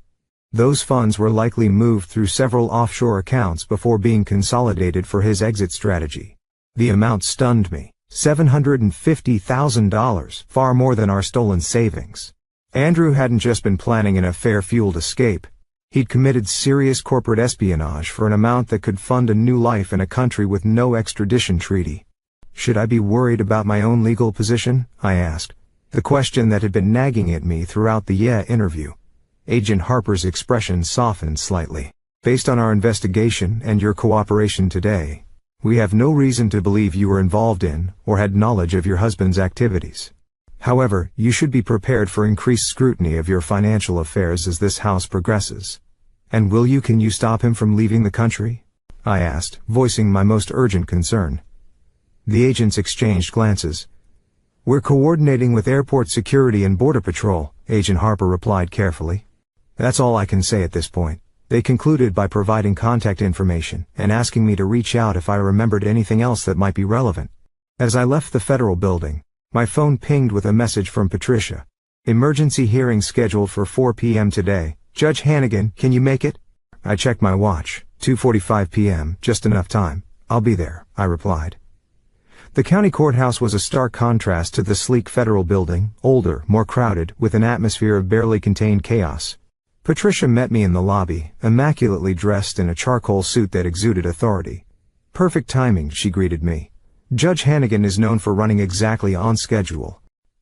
"Those funds were likely moved through several offshore accounts before being consolidated for his exit strategy." The amount stunned me. $750,000, far more than our stolen savings. Andrew hadn't just been planning an affair-fueled escape. He'd committed serious corporate espionage for an amount that could fund a new life in a country with no extradition treaty. "Should I be worried about my own legal position?" I asked, the question that had been nagging at me throughout the interview. Agent Harper's expression softened slightly. "Based on our investigation and your cooperation today, we have no reason to believe you were involved in or had knowledge of your husband's activities. However, you should be prepared for increased scrutiny of your financial affairs as this house progresses." "And can you stop him from leaving the country?" I asked, voicing my most urgent concern. The agents exchanged glances. "We're coordinating with airport security and border patrol," Agent Harper replied carefully. "That's all I can say at this point." They concluded by providing contact information and asking me to reach out if I remembered anything else that might be relevant. As I left the federal building, my phone pinged with a message from Patricia. "Emergency hearing scheduled for 4 p.m. today. Judge Hannigan, can you make it?" I checked my watch. 2:45 p.m., just enough time. "I'll be there," I replied. The county courthouse was a stark contrast to the sleek federal building, older, more crowded, with an atmosphere of barely contained chaos. Patricia met me in the lobby, immaculately dressed in a charcoal suit that exuded authority. "Perfect timing," she greeted me. "Judge Hannigan is known for running exactly on schedule.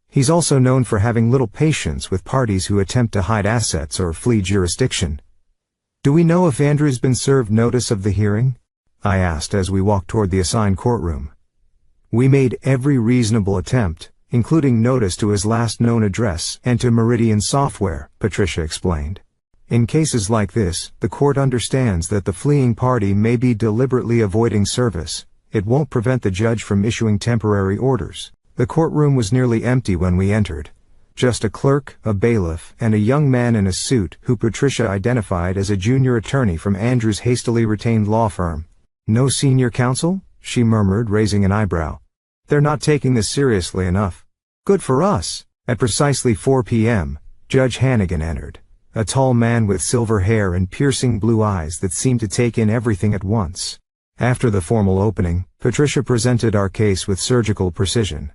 He's also known for having little patience with parties who attempt to hide assets or flee jurisdiction." "Do we know if Andrew's been served notice of the hearing?" I asked as we walked toward the assigned courtroom. "We made every reasonable attempt, including notice to his last known address and to Meridian Software," Patricia explained. "In cases like this, the court understands that the fleeing party may be deliberately avoiding service. It won't prevent the judge from issuing temporary orders." The courtroom was nearly empty when we entered. Just a clerk, a bailiff, and a young man in a suit who Patricia identified as a junior attorney from Andrew's hastily retained law firm. "No senior counsel?" she murmured, raising an eyebrow. "They're not taking this seriously enough." "Good for us." At precisely 4 p.m., Judge Hannigan entered. A tall man with silver hair and piercing blue eyes that seemed to take in everything at once. After the formal opening, Patricia presented our case with surgical precision,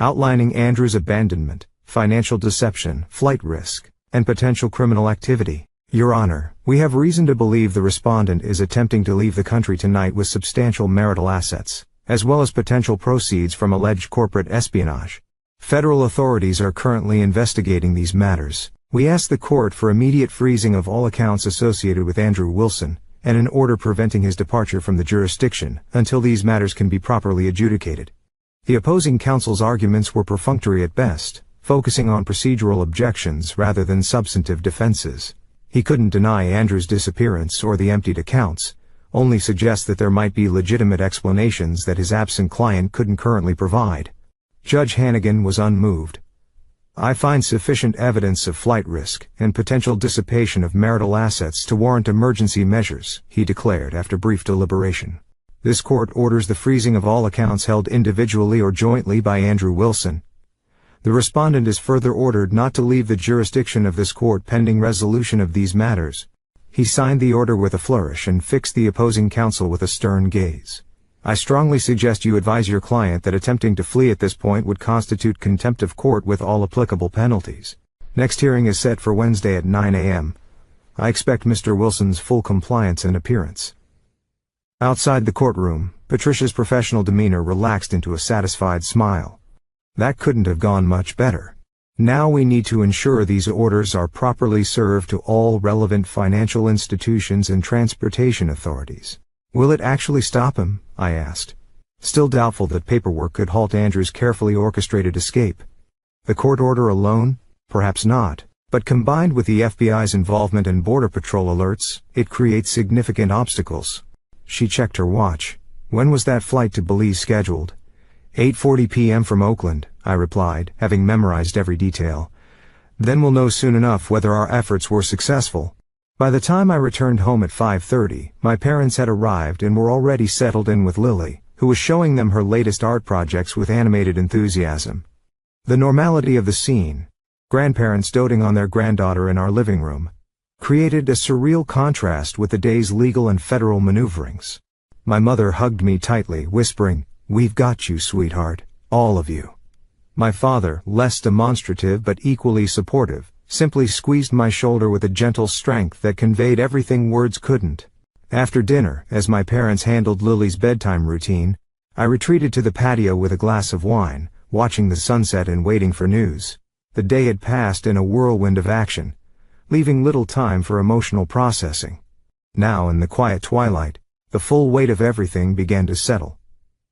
outlining Andrew's abandonment, financial deception, flight risk, and potential criminal activity. "Your Honor, we have reason to believe the respondent is attempting to leave the country tonight with substantial marital assets, as well as potential proceeds from alleged corporate espionage. Federal authorities are currently investigating these matters. We ask the court for immediate freezing of all accounts associated with Andrew Wilson, and an order preventing his departure from the jurisdiction until these matters can be properly adjudicated." The opposing counsel's arguments were perfunctory at best, focusing on procedural objections rather than substantive defenses. He couldn't deny Andrew's disappearance or the emptied accounts, only suggests that there might be legitimate explanations that his absent client couldn't currently provide. Judge Hannigan was unmoved. I find sufficient evidence of flight risk and potential dissipation of marital assets to warrant emergency measures, he declared after brief deliberation. This court orders the freezing of all accounts held individually or jointly by Andrew Wilson. The respondent is further ordered not to leave the jurisdiction of this court pending resolution of these matters. He signed the order with a flourish and fixed the opposing counsel with a stern gaze. I strongly suggest you advise your client that attempting to flee at this point would constitute contempt of court with all applicable penalties. Next hearing is set for Wednesday at 9 a.m. I expect Mr. Wilson's full compliance and appearance. Outside the courtroom, Patricia's professional demeanor relaxed into a satisfied smile. That couldn't have gone much better. Now we need to ensure these orders are properly served to all relevant financial institutions and transportation authorities. Will it actually stop him? I asked, still doubtful that paperwork could halt Andrew's carefully orchestrated escape. The court order alone? Perhaps not, but combined with the FBI's involvement and Border Patrol alerts, it creates significant obstacles. She checked her watch. When was that flight to Belize scheduled? 8:40 p.m. from Oakland, I replied, having memorized every detail. Then we'll know soon enough whether our efforts were successful. By the time I returned home at 5:30, my parents had arrived and were already settled in with Lily, who was showing them her latest art projects with animated enthusiasm. The normality of the scene, grandparents doting on their granddaughter in our living room, created a surreal contrast with the day's legal and federal maneuverings. My mother hugged me tightly, whispering, "We've got you, sweetheart, all of you." My father, less demonstrative but equally supportive, simply squeezed my shoulder with a gentle strength that conveyed everything words couldn't. After dinner, as my parents handled Lily's bedtime routine, I retreated to the patio with a glass of wine, watching the sunset and waiting for news. The day had passed in a whirlwind of action, leaving little time for emotional processing. Now, in the quiet twilight, the full weight of everything began to settle.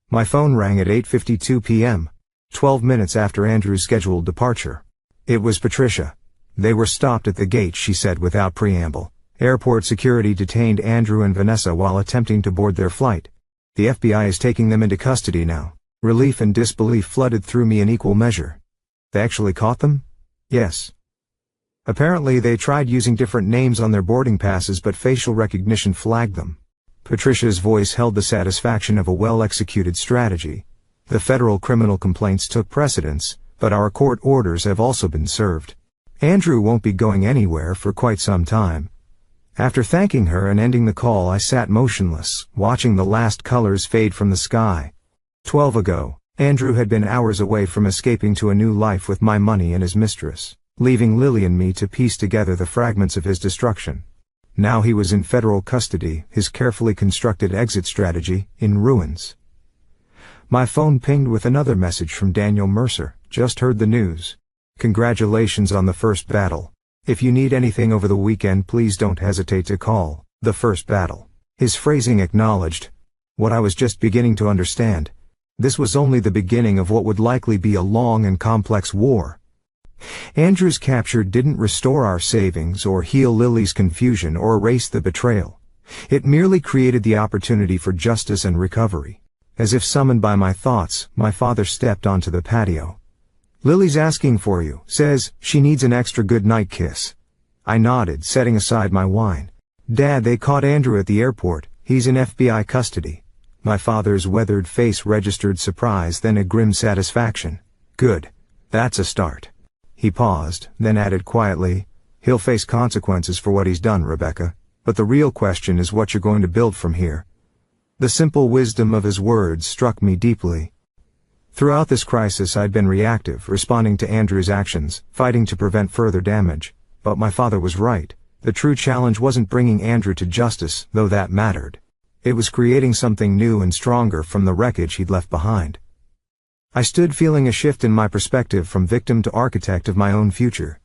My phone rang at 8:52 p.m., 12 minutes after Andrew's scheduled departure. It was Patricia. They were stopped at the gate, she said without preamble. Airport security detained Andrew and Vanessa while attempting to board their flight. The FBI is taking them into custody now. Relief and disbelief flooded through me in equal measure. They actually caught them? Yes. Apparently they tried using different names on their boarding passes, but facial recognition flagged them. Patricia's voice held the satisfaction of a well-executed strategy. The federal criminal complaints took precedence, but our court orders have also been served. Andrew won't be going anywhere for quite some time. After thanking her and ending the call, I sat motionless, watching the last colors fade from the sky. 12 ago, Andrew had been hours away from escaping to a new life with my money and his mistress, leaving Lily and me to piece together the fragments of his destruction. Now he was in federal custody, his carefully constructed exit strategy in ruins. My phone pinged with another message from Daniel Mercer. Just heard the news. Congratulations on the first battle. If you need anything over the weekend, please don't hesitate to call. The first battle. His phrasing acknowledged what I was just beginning to understand. This was only the beginning of what would likely be a long and complex war. Andrew's capture didn't restore our savings or heal Lily's confusion or erase the betrayal. It merely created the opportunity for justice and recovery. As if summoned by my thoughts, my father stepped onto the patio. "Lily's asking for you, says she needs an extra good night kiss." I nodded, setting aside my wine. "Dad, they caught Andrew at the airport. He's in FBI custody." My father's weathered face registered surprise, then a grim satisfaction. "Good. That's a start." He paused, then added quietly, "He'll face consequences for what he's done, Rebecca. But the real question is what you're going to build from here." The simple wisdom of his words struck me deeply. Throughout this crisis I'd been reactive, responding to Andrew's actions, fighting to prevent further damage. But my father was right. The true challenge wasn't bringing Andrew to justice, though that mattered. It was creating something new and stronger from the wreckage he'd left behind. I stood feeling a shift in my perspective from victim to architect of my own future.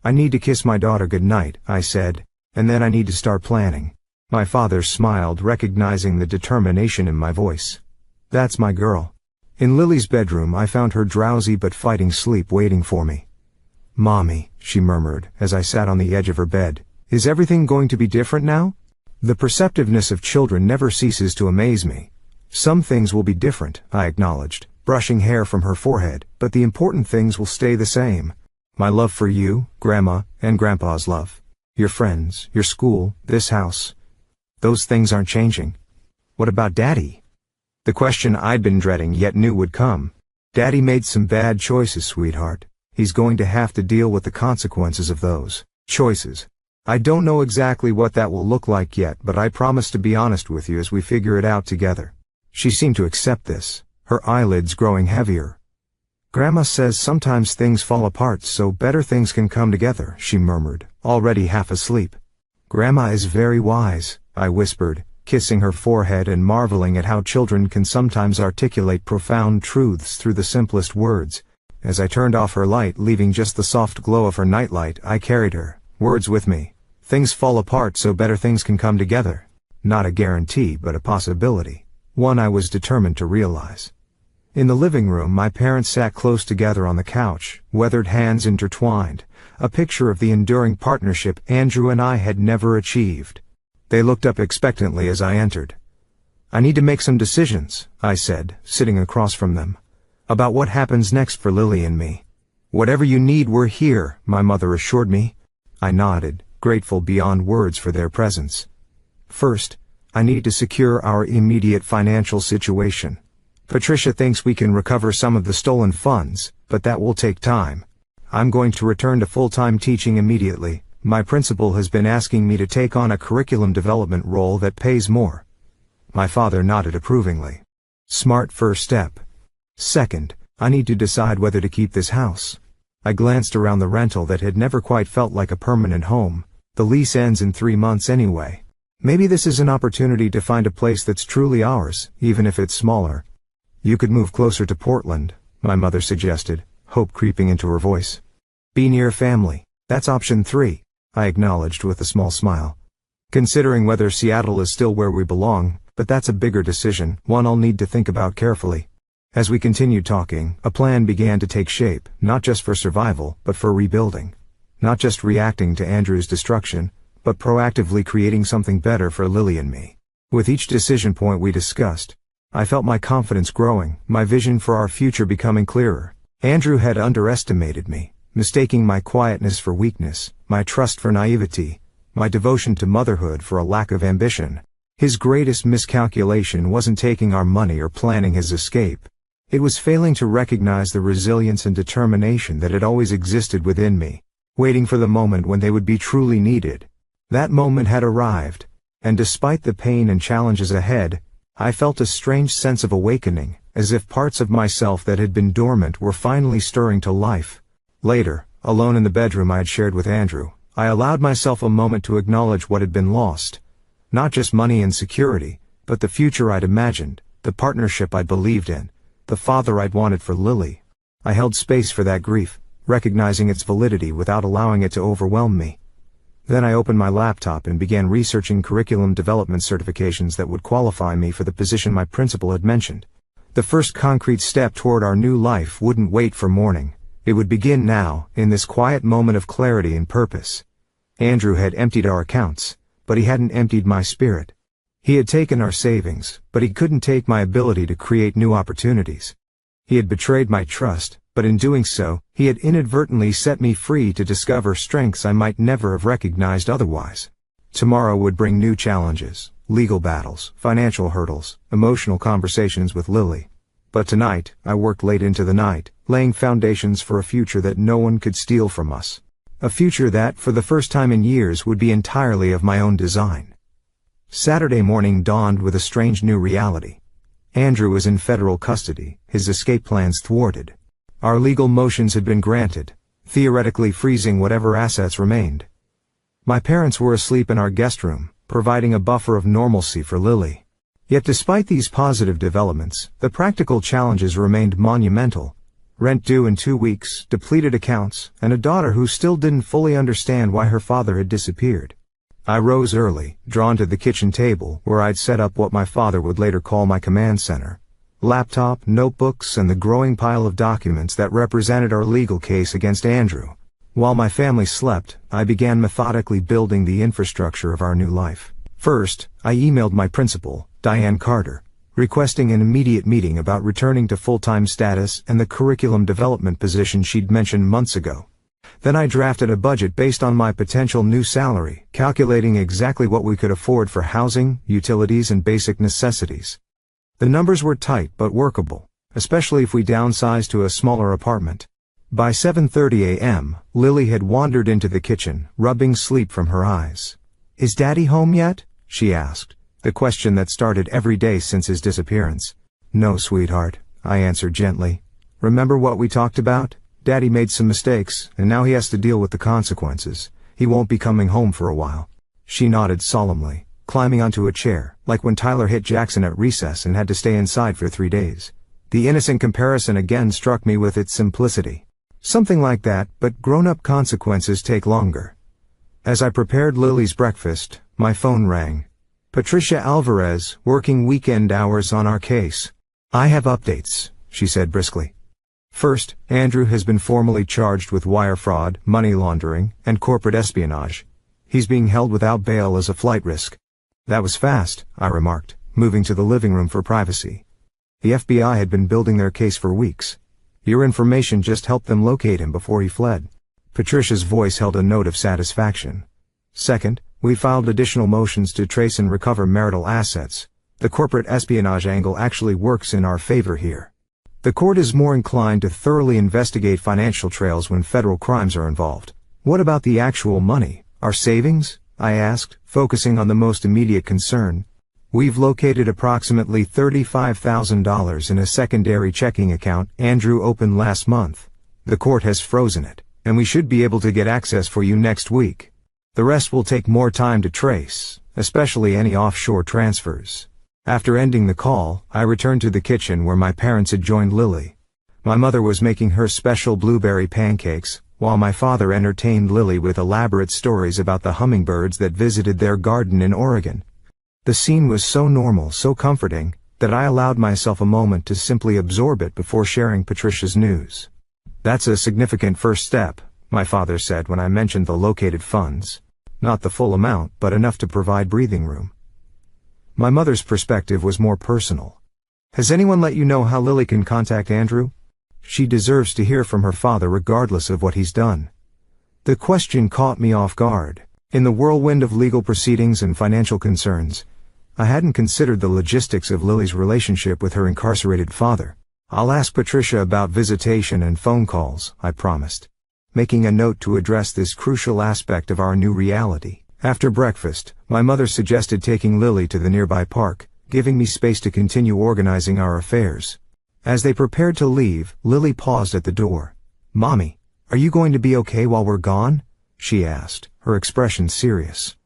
"I need to kiss my daughter goodnight," I said, "and then I need to start planning." My father smiled, recognizing the determination in my voice. "That's my girl." In Lily's bedroom I found her drowsy but fighting sleep waiting for me. "Mommy," she murmured, as I sat on the edge of her bed, "is everything going to be different now?" The perceptiveness of children never ceases to amaze me. Some things will be different, I acknowledged, brushing hair from her forehead, but the important things will stay the same. My love for you, Grandma, and Grandpa's love. Your friends, your school, this house. Those things aren't changing. What about Daddy? The question I'd been dreading yet knew would come. Daddy made some bad choices, sweetheart. He's going to have to deal with the consequences of those choices. I don't know exactly what that will look like yet, but I promise to be honest with you as we figure it out together. She seemed to accept this, her eyelids growing heavier. Grandma says sometimes things fall apart so better things can come together, she murmured, already half asleep. Grandma is very wise, I whispered, kissing her forehead and marveling at how children can sometimes articulate profound truths through the simplest words. As I turned off her light, leaving just the soft glow of her nightlight, I carried her words with me. Things fall apart so better things can come together. Not a guarantee, but a possibility. One I was determined to realize. In the living room, my parents sat close together on the couch, weathered hands intertwined, a picture of the enduring partnership Andrew and I had never achieved. They looked up expectantly as I entered. I need to make some decisions, I said, sitting across from them, about what happens next for Lily and me. Whatever you need, we're here, my mother assured me. I nodded, grateful beyond words for their presence. First, I need to secure our immediate financial situation. Patricia thinks we can recover some of the stolen funds, but that will take time. I'm going to return to full-time teaching immediately. My principal has been asking me to take on a curriculum development role that pays more. My father nodded approvingly. Smart first step. Second, I need to decide whether to keep this house. I glanced around the rental that had never quite felt like a permanent home. The lease ends in 3 months anyway. Maybe this is an opportunity to find a place that's truly ours, even if it's smaller. You could move closer to Portland, my mother suggested, hope creeping into her voice. Be near family. That's option 3, I acknowledged with a small smile. Considering whether Seattle is still where we belong, but that's a bigger decision, one I'll need to think about carefully. As we continued talking, a plan began to take shape, not just for survival, but for rebuilding. Not just reacting to Andrew's destruction, but proactively creating something better for Lily and me. With each decision point we discussed, I felt my confidence growing, my vision for our future becoming clearer. Andrew had underestimated me, mistaking my quietness for weakness, my trust for naivety, my devotion to motherhood for a lack of ambition. His greatest miscalculation wasn't taking our money or planning his escape. It was failing to recognize the resilience and determination that had always existed within me, waiting for the moment when they would be truly needed. That moment had arrived, and despite the pain and challenges ahead, I felt a strange sense of awakening, as if parts of myself that had been dormant were finally stirring to life. Later, alone in the bedroom I had shared with Andrew, I allowed myself a moment to acknowledge what had been lost. Not just money and security, but the future I'd imagined, the partnership I'd believed in, the father I'd wanted for Lily. I held space for that grief, recognizing its validity without allowing it to overwhelm me. Then I opened my laptop and began researching curriculum development certifications that would qualify me for the position my principal had mentioned. The first concrete step toward our new life wouldn't wait for morning. It would begin now, in this quiet moment of clarity and purpose. Andrew had emptied our accounts, but he hadn't emptied my spirit. He had taken our savings, but he couldn't take my ability to create new opportunities. He had betrayed my trust, but in doing so, he had inadvertently set me free to discover strengths I might never have recognized otherwise. Tomorrow would bring new challenges, legal battles, financial hurdles, emotional conversations with Lily. But tonight, I worked late into the night, laying foundations for a future that no one could steal from us. A future that, for the first time in years, would be entirely of my own design. Saturday morning dawned with a strange new reality. Andrew was in federal custody, his escape plans thwarted. Our legal motions had been granted, theoretically freezing whatever assets remained. My parents were asleep in our guest room, providing a buffer of normalcy for Lily. Yet despite these positive developments, the practical challenges remained monumental. Rent due in 2 weeks, depleted accounts, and a daughter who still didn't fully understand why her father had disappeared. I rose early, drawn to the kitchen table, where I'd set up what my father would later call my command center. Laptop, notebooks, and the growing pile of documents that represented our legal case against Andrew. While my family slept, I began methodically building the infrastructure of our new life. First, I emailed my principal, Diane Carter, requesting an immediate meeting about returning to full-time status and the curriculum development position she'd mentioned months ago. Then I drafted a budget based on my potential new salary, calculating exactly what we could afford for housing, utilities, and basic necessities. The numbers were tight but workable, especially if we downsized to a smaller apartment. By 7:30 a.m., Lily had wandered into the kitchen, rubbing sleep from her eyes. "Is Daddy home yet?" she asked, the question that started every day since his disappearance. "No, sweetheart," I answered gently. "Remember what we talked about? Daddy made some mistakes, and now he has to deal with the consequences. He won't be coming home for a while." She nodded solemnly, climbing onto a chair, like when Tyler hit Jackson at recess and had to stay inside for 3 days. The innocent comparison again struck me with its simplicity. Something like that, but grown-up consequences take longer. As I prepared Lily's breakfast, my phone rang. "Patricia Alvarez, working weekend hours on our case." "I have updates," she said briskly. "First, Andrew has been formally charged with wire fraud, money laundering, and corporate espionage. He's being held without bail as a flight risk." "That was fast," I remarked, moving to the living room for privacy. The FBI had been building their case for weeks. "Your information just helped them locate him before he fled." Patricia's voice held a note of satisfaction. "Second, we filed additional motions to trace and recover marital assets. The corporate espionage angle actually works in our favor here. The court is more inclined to thoroughly investigate financial trails when federal crimes are involved." "What about the actual money, our savings?" I asked, focusing on the most immediate concern. "We've located approximately $35,000 in a secondary checking account Andrew opened last month. The court has frozen it, and we should be able to get access for you next week. The rest will take more time to trace, especially any offshore transfers." After ending the call, I returned to the kitchen where my parents had joined Lily. My mother was making her special blueberry pancakes, while my father entertained Lily with elaborate stories about the hummingbirds that visited their garden in Oregon. The scene was so normal, so comforting, that I allowed myself a moment to simply absorb it before sharing Patricia's news. "That's a significant first step," my father said when I mentioned the located funds. "Not the full amount, but enough to provide breathing room." My mother's perspective was more personal. "Has anyone let you know how Lily can contact Andrew? She deserves to hear from her father regardless of what he's done." The question caught me off guard. In the whirlwind of legal proceedings and financial concerns, I hadn't considered the logistics of Lily's relationship with her incarcerated father. "I'll ask Patricia about visitation and phone calls," I promised, making a note to address this crucial aspect of our new reality. After breakfast, my mother suggested taking Lily to the nearby park, giving me space to continue organizing our affairs. As they prepared to leave, Lily paused at the door. "Mommy, are you going to be okay while we're gone?" she asked, her expression serious.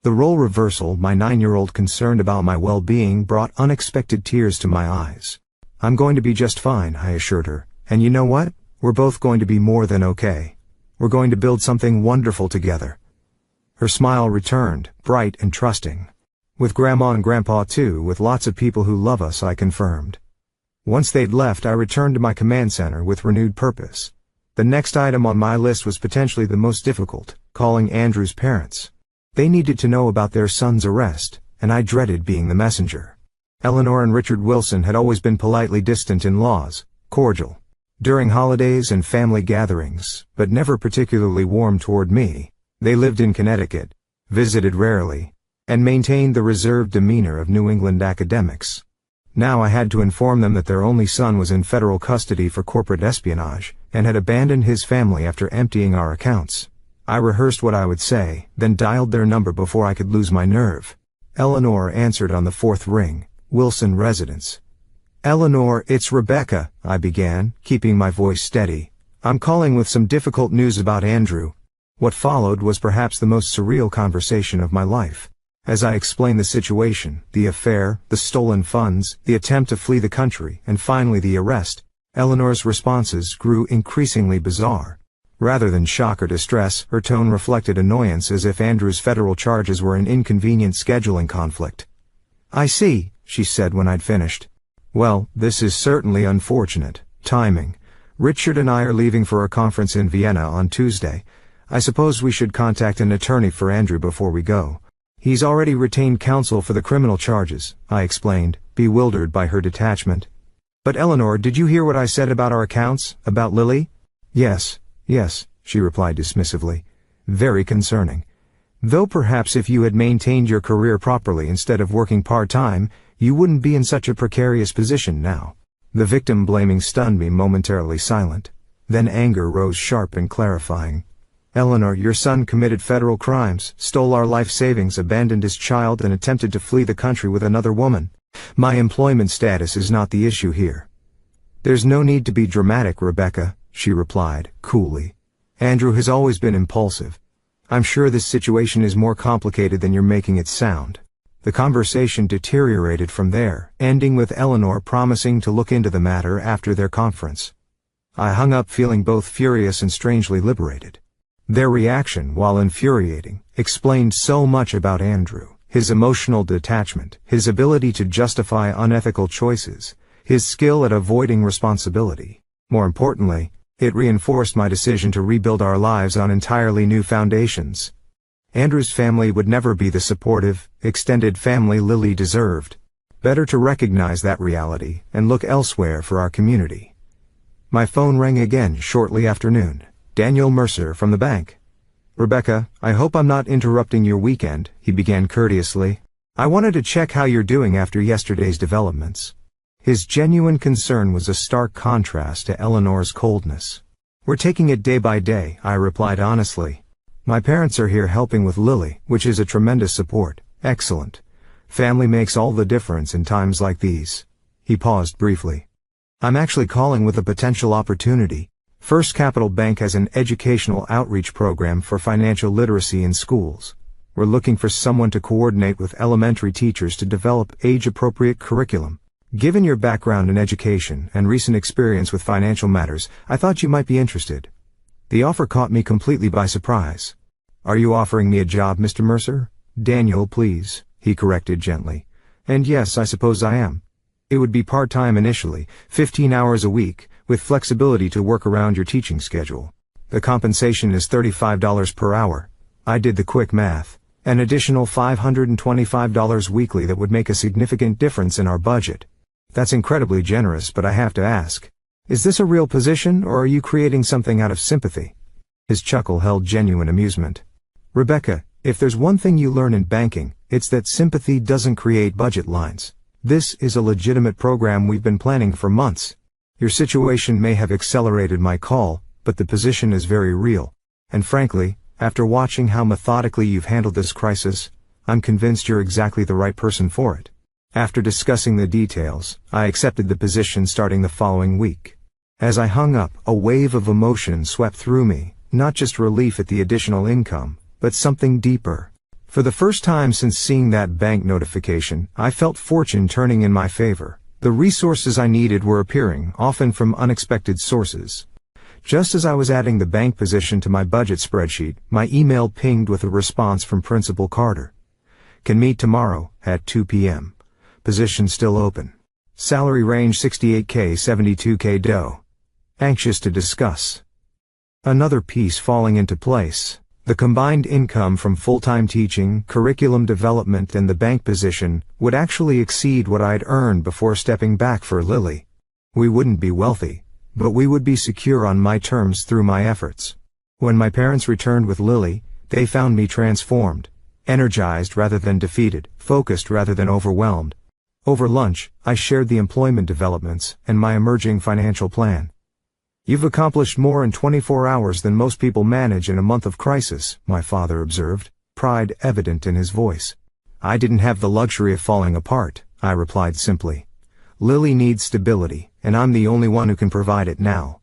The role reversal, my 9-year-old concerned about my well-being, brought unexpected tears to my eyes. "I'm going to be just fine," I assured her, "and you know what? We're both going to be more than okay. We're going to build something wonderful together." Her smile returned, bright and trusting. "With Grandma and Grandpa too, with lots of people who love us," I confirmed. Once they'd left, I returned to my command center with renewed purpose. The next item on my list was potentially the most difficult, calling Andrew's parents. They needed to know about their son's arrest, and I dreaded being the messenger. Eleanor and Richard Wilson had always been politely distant in-laws, cordial during holidays and family gatherings, but never particularly warm toward me. They lived in Connecticut, visited rarely, and maintained the reserved demeanor of New England academics. Now I had to inform them that their only son was in federal custody for corporate espionage, and had abandoned his family after emptying our accounts. I rehearsed what I would say, then dialed their number before I could lose my nerve. Eleanor answered on the 4th ring, Wilson residence. "Eleanor, it's Rebecca," I began, keeping my voice steady. "I'm calling with some difficult news about Andrew." What followed was perhaps the most surreal conversation of my life. As I explained the situation, the affair, the stolen funds, the attempt to flee the country, and finally the arrest, Eleanor's responses grew increasingly bizarre. Rather than shock or distress, her tone reflected annoyance, as if Andrew's federal charges were an inconvenient scheduling conflict. "I see," she said when I'd finished. "Well, this is certainly unfortunate timing. Richard and I are leaving for a conference in Vienna on Tuesday. I suppose we should contact an attorney for Andrew before we go. He's already retained counsel for the criminal charges, I explained, bewildered by her detachment. But Eleanor, did you hear what I said about our accounts, about Lily? Yes, she replied dismissively. Very concerning. Though perhaps if you had maintained your career properly instead of working part-time, you wouldn't be in such a precarious position now. The victim-blaming stunned me momentarily silent. Then anger rose sharp and clarifying. Eleanor, your son committed federal crimes, stole our life savings, abandoned his child, and attempted to flee the country with another woman. My employment status is not the issue here. There's no need to be dramatic, Rebecca, she replied, coolly. Andrew has always been impulsive. I'm sure this situation is more complicated than you're making it sound. The conversation deteriorated from there, ending with Eleanor promising to look into the matter after their conference. I hung up feeling both furious and strangely liberated. Their reaction, while infuriating, explained so much about Andrew, his emotional detachment, his ability to justify unethical choices, his skill at avoiding responsibility. More importantly, it reinforced my decision to rebuild our lives on entirely new foundations. Andrew's family would never be the supportive, extended family Lily deserved. Better to recognize that reality and look elsewhere for our community. My phone rang again shortly after noon. Daniel Mercer from the bank. Rebecca, I hope I'm not interrupting your weekend, he began courteously. I wanted to check how you're doing after yesterday's developments. His genuine concern was a stark contrast to Eleanor's coldness. We're taking it day by day, I replied honestly. My parents are here helping with Lily, which is a tremendous support. Excellent. Family makes all the difference in times like these. He paused briefly. I'm actually calling with a potential opportunity. First Capital Bank has an educational outreach program for financial literacy in schools. We're looking for someone to coordinate with elementary teachers to develop age-appropriate curriculum. Given your background in education and recent experience with financial matters, I thought you might be interested. The offer caught me completely by surprise. Are you offering me a job, Mr. Mercer? Daniel, please, he corrected gently. And yes, I suppose I am. It would be part-time initially, 15 hours a week, with flexibility to work around your teaching schedule. The compensation is $35 per hour. I did the quick math. An additional $525 weekly that would make a significant difference in our budget. That's incredibly generous, but I have to ask. Is this a real position, or are you creating something out of sympathy? His chuckle held genuine amusement. Rebecca, if there's one thing you learn in banking, it's that sympathy doesn't create budget lines. This is a legitimate program we've been planning for months. Your situation may have accelerated my call, but the position is very real. And frankly, after watching how methodically you've handled this crisis, I'm convinced you're exactly the right person for it. After discussing the details, I accepted the position starting the following week. As I hung up, a wave of emotion swept through me, not just relief at the additional income, but something deeper. For the first time since seeing that bank notification, I felt fortune turning in my favor. The resources I needed were appearing, often from unexpected sources. Just as I was adding the bank position to my budget spreadsheet, my email pinged with a response from Principal Carter. Can meet tomorrow, at 2 p.m. Position still open. Salary range $68K, $72K DOE. Anxious to discuss. Another piece falling into place. The combined income from full-time teaching, curriculum development, and the bank position would actually exceed what I'd earned before stepping back for Lily. We wouldn't be wealthy, but we would be secure on my terms through my efforts. When my parents returned with Lily, they found me transformed, energized rather than defeated, focused rather than overwhelmed. Over lunch, I shared the employment developments and my emerging financial plan. You've accomplished more in 24 hours than most people manage in a month of crisis, my father observed, pride evident in his voice. I didn't have the luxury of falling apart, I replied simply. Lily needs stability, and I'm the only one who can provide it now.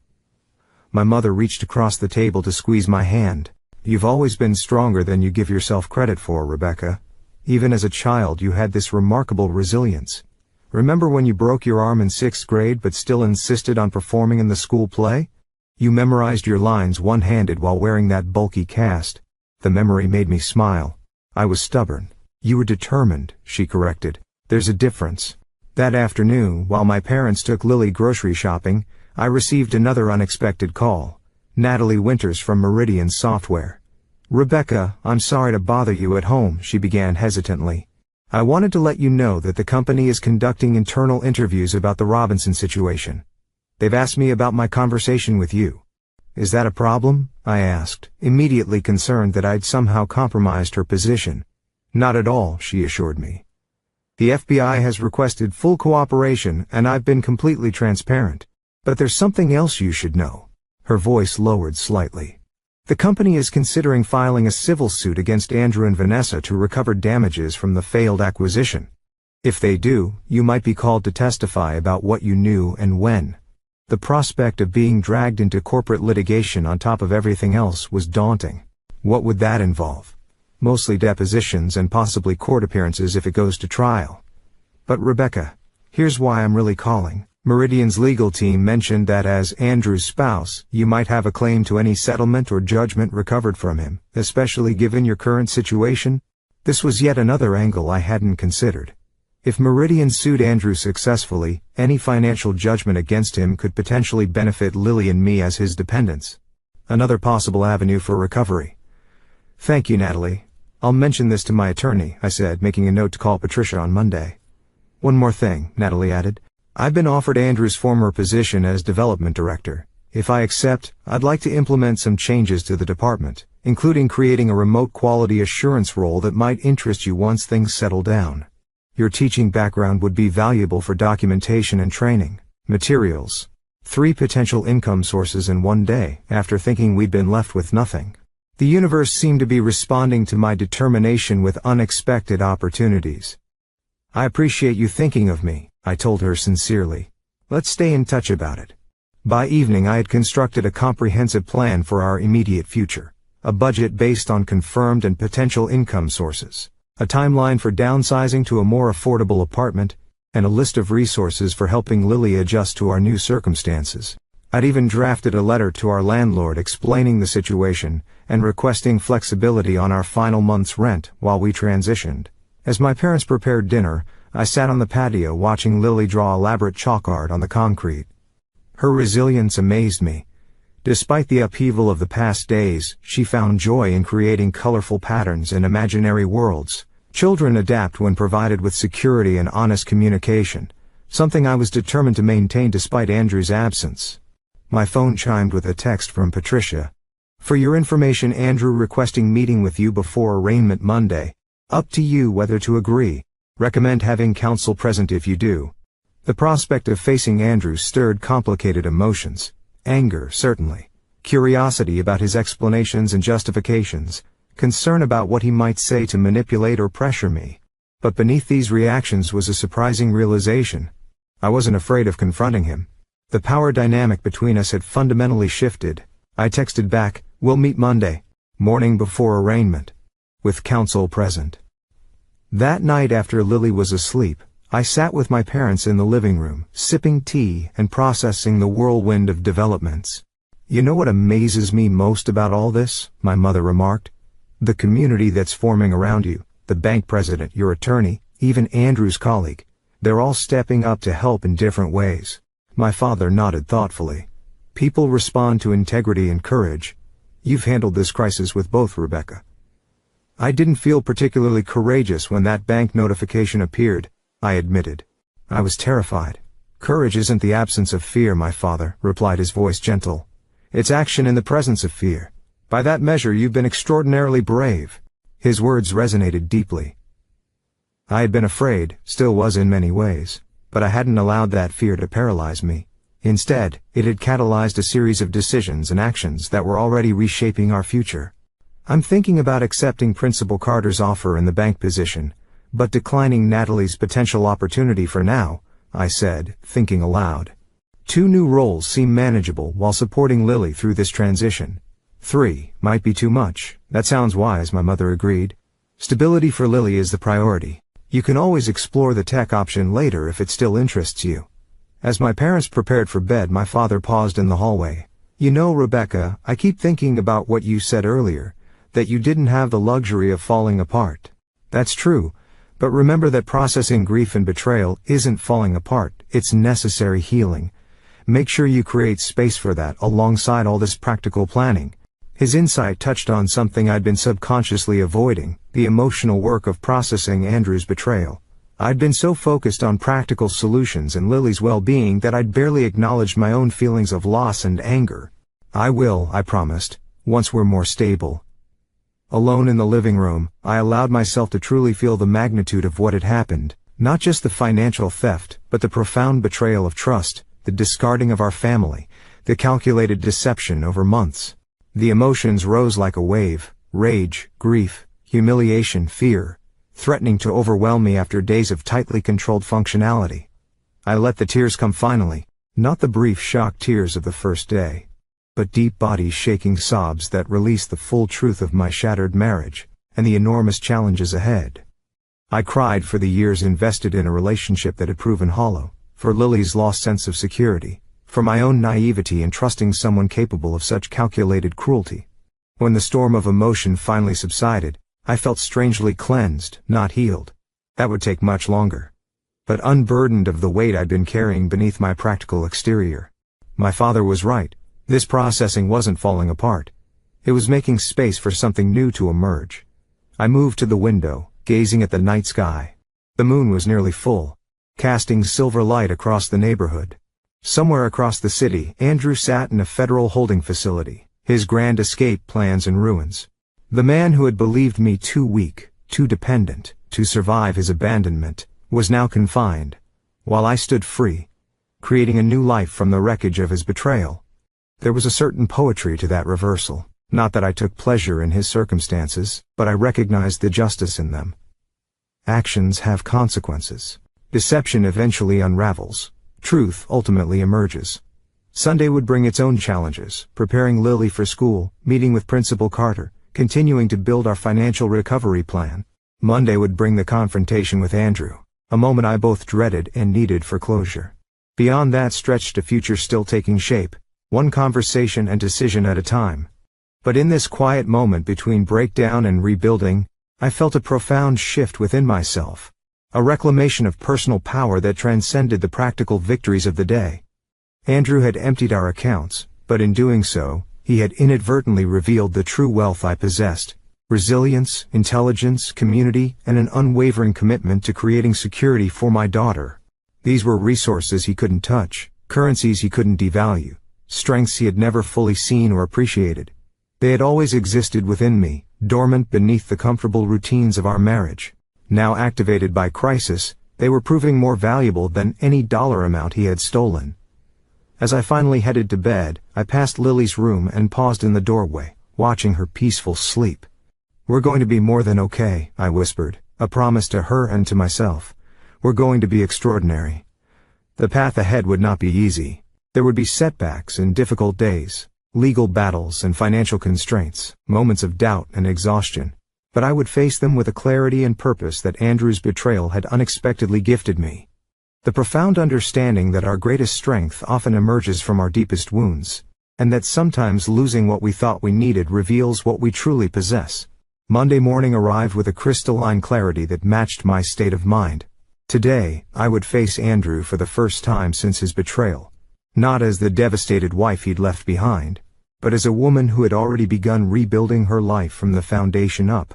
My mother reached across the table to squeeze my hand. You've always been stronger than you give yourself credit for, Rebecca. Even as a child you had this remarkable resilience. Remember when you broke your arm in 6th grade but still insisted on performing in the school play? You memorized your lines one-handed while wearing that bulky cast. The memory made me smile. I was stubborn. You were determined, she corrected. There's a difference. That afternoon, while my parents took Lily grocery shopping, I received another unexpected call. Natalie Winters from Meridian Software. "Rebecca, I'm sorry to bother you at home," she began hesitantly. "I wanted to let you know that the company is conducting internal interviews about the Robinson situation. They've asked me about my conversation with you." "Is that a problem?" I asked, immediately concerned that I'd somehow compromised her position. "Not at all," she assured me. "The FBI has requested full cooperation and I've been completely transparent. But there's something else you should know." Her voice lowered slightly. "The company is considering filing a civil suit against Andrew and Vanessa to recover damages from the failed acquisition. If they do, you might be called to testify about what you knew and when." The prospect of being dragged into corporate litigation on top of everything else was daunting. What would that involve? Mostly depositions and possibly court appearances if it goes to trial. "But Rebecca, here's why I'm really calling. Meridian's legal team mentioned that as Andrew's spouse, you might have a claim to any settlement or judgment recovered from him, especially given your current situation." This was yet another angle I hadn't considered. If Meridian sued Andrew successfully, any financial judgment against him could potentially benefit Lily and me as his dependents. Another possible avenue for recovery. "Thank you, Natalie. I'll mention this to my attorney," I said, making a note to call Patricia on Monday. "One more thing," Natalie added. "I've been offered Andrew's former position as development director. If I accept, I'd like to implement some changes to the department, including creating a remote quality assurance role that might interest you once things settle down. Your teaching background would be valuable for documentation and training materials." 3 potential income sources in one day, after thinking we'd been left with nothing. The universe seemed to be responding to my determination with unexpected opportunities. "I appreciate you thinking of me," I told her sincerely. "Let's stay in touch about it." By evening I had constructed a comprehensive plan for our immediate future. A budget based on confirmed and potential income sources. A timeline for downsizing to a more affordable apartment, and a list of resources for helping Lily adjust to our new circumstances. I'd even drafted a letter to our landlord explaining the situation and requesting flexibility on our final month's rent while we transitioned. As my parents prepared dinner, I sat on the patio watching Lily draw elaborate chalk art on the concrete. Her resilience amazed me. Despite the upheaval of the past days, she found joy in creating colorful patterns and imaginary worlds. Children adapt when provided with security and honest communication, something I was determined to maintain despite Andrew's absence. My phone chimed with a text from Patricia. "For your information, Andrew requesting meeting with you before arraignment Monday. Up to you whether to agree. Recommend having counsel present if you do." The prospect of facing Andrew stirred complicated emotions. Anger, certainly. Curiosity about his explanations and justifications. Concern about what he might say to manipulate or pressure me. But beneath these reactions was a surprising realization. I wasn't afraid of confronting him. The power dynamic between us had fundamentally shifted. I texted back, "We'll meet Monday, morning before arraignment, with counsel present." That night after Lily was asleep, I sat with my parents in the living room, sipping tea and processing the whirlwind of developments. "You know what amazes me most about all this?" my mother remarked. "The community that's forming around you, the bank president, your attorney, even Andrew's colleague. They're all stepping up to help in different ways." My father nodded thoughtfully. "People respond to integrity and courage. You've handled this crisis with both, Rebecca." "I didn't feel particularly courageous when that bank notification appeared," I admitted. "I was terrified." "Courage isn't the absence of fear, my father," replied his voice gentle. "It's action in the presence of fear. By that measure you've been extraordinarily brave." His words resonated deeply. I had been afraid, still was in many ways, but I hadn't allowed that fear to paralyze me. Instead, it had catalyzed a series of decisions and actions that were already reshaping our future. "I'm thinking about accepting Principal Carter's offer in the bank position, but declining Natalie's potential opportunity for now," I said, thinking aloud. 2 new roles seem manageable while supporting Lily through this transition. 3 might be too much. "That sounds wise," my mother agreed. "Stability for Lily is the priority. You can always explore the tech option later if it still interests you." As my parents prepared for bed, my father paused in the hallway. "You know, Rebecca, I keep thinking about what you said earlier, that you didn't have the luxury of falling apart. That's true, but remember that processing grief and betrayal isn't falling apart, it's necessary healing. Make sure you create space for that alongside all this practical planning. His insight touched on something I'd been subconsciously avoiding, the emotional work of processing Andrew's betrayal. I'd been so focused on practical solutions and Lily's well-being that I'd barely acknowledged my own feelings of loss and anger. I will, I promised, once we're more stable. Alone in the living room, I allowed myself to truly feel the magnitude of what had happened, not just the financial theft, but the profound betrayal of trust, the discarding of our family, the calculated deception over months. The emotions rose like a wave: rage, grief, humiliation, fear, threatening to overwhelm me after days of tightly controlled functionality. I let the tears come finally, not the brief shock tears of the first day, but deep body-shaking sobs that released the full truth of my shattered marriage, and the enormous challenges ahead. I cried for the years invested in a relationship that had proven hollow, for Lily's lost sense of security, for my own naivety in trusting someone capable of such calculated cruelty. When the storm of emotion finally subsided, I felt strangely cleansed, not healed. That would take much longer. But unburdened of the weight I'd been carrying beneath my practical exterior. My father was right. This processing wasn't falling apart. It was making space for something new to emerge. I moved to the window, gazing at the night sky. The moon was nearly full, casting silver light across the neighborhood. Somewhere across the city, Andrew sat in a federal holding facility, his grand escape plans in ruins. The man who had believed me too weak, too dependent, to survive his abandonment, was now confined, while I stood free, creating a new life from the wreckage of his betrayal. There was a certain poetry to that reversal. Not that I took pleasure in his circumstances, but I recognized the justice in them. Actions have consequences. Deception eventually unravels. Truth ultimately emerges. Sunday would bring its own challenges, preparing Lily for school, meeting with Principal Carter, continuing to build our financial recovery plan. Monday would bring the confrontation with Andrew, a moment I both dreaded and needed for closure. Beyond that stretched a future still taking shape, one conversation and decision at a time. But in this quiet moment between breakdown and rebuilding, I felt a profound shift within myself. A reclamation of personal power that transcended the practical victories of the day. Andrew had emptied our accounts, but in doing so, he had inadvertently revealed the true wealth I possessed: resilience, intelligence, community, and an unwavering commitment to creating security for my daughter. These were resources he couldn't touch, currencies he couldn't devalue, strengths he had never fully seen or appreciated. They had always existed within me, dormant beneath the comfortable routines of our marriage. Now activated by crisis, they were proving more valuable than any dollar amount he had stolen. As I finally headed to bed, I passed Lily's room and paused in the doorway, watching her peaceful sleep. "We're going to be more than okay," I whispered, a promise to her and to myself. "We're going to be extraordinary." The path ahead would not be easy. There would be setbacks and difficult days, legal battles and financial constraints, moments of doubt and exhaustion. But I would face them with a clarity and purpose that Andrew's betrayal had unexpectedly gifted me. The profound understanding that our greatest strength often emerges from our deepest wounds, and that sometimes losing what we thought we needed reveals what we truly possess. Monday morning arrived with a crystalline clarity that matched my state of mind. Today, I would face Andrew for the first time since his betrayal. Not as the devastated wife he'd left behind, but as a woman who had already begun rebuilding her life from the foundation up.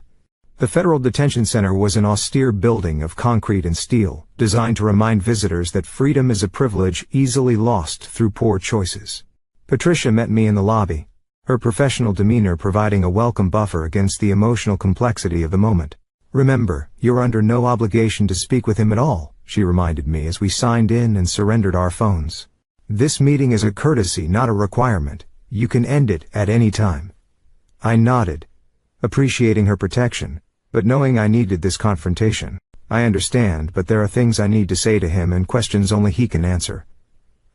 The Federal Detention Center was an austere building of concrete and steel, designed to remind visitors that freedom is a privilege easily lost through poor choices. Patricia met me in the lobby, her professional demeanor providing a welcome buffer against the emotional complexity of the moment. "Remember, you're under no obligation to speak with him at all," she reminded me as we signed in and surrendered our phones. "This meeting is a courtesy, not a requirement. You can end it at any time." I nodded, appreciating her protection, but knowing I needed this confrontation. "I understand, but there are things I need to say to him and questions only he can answer."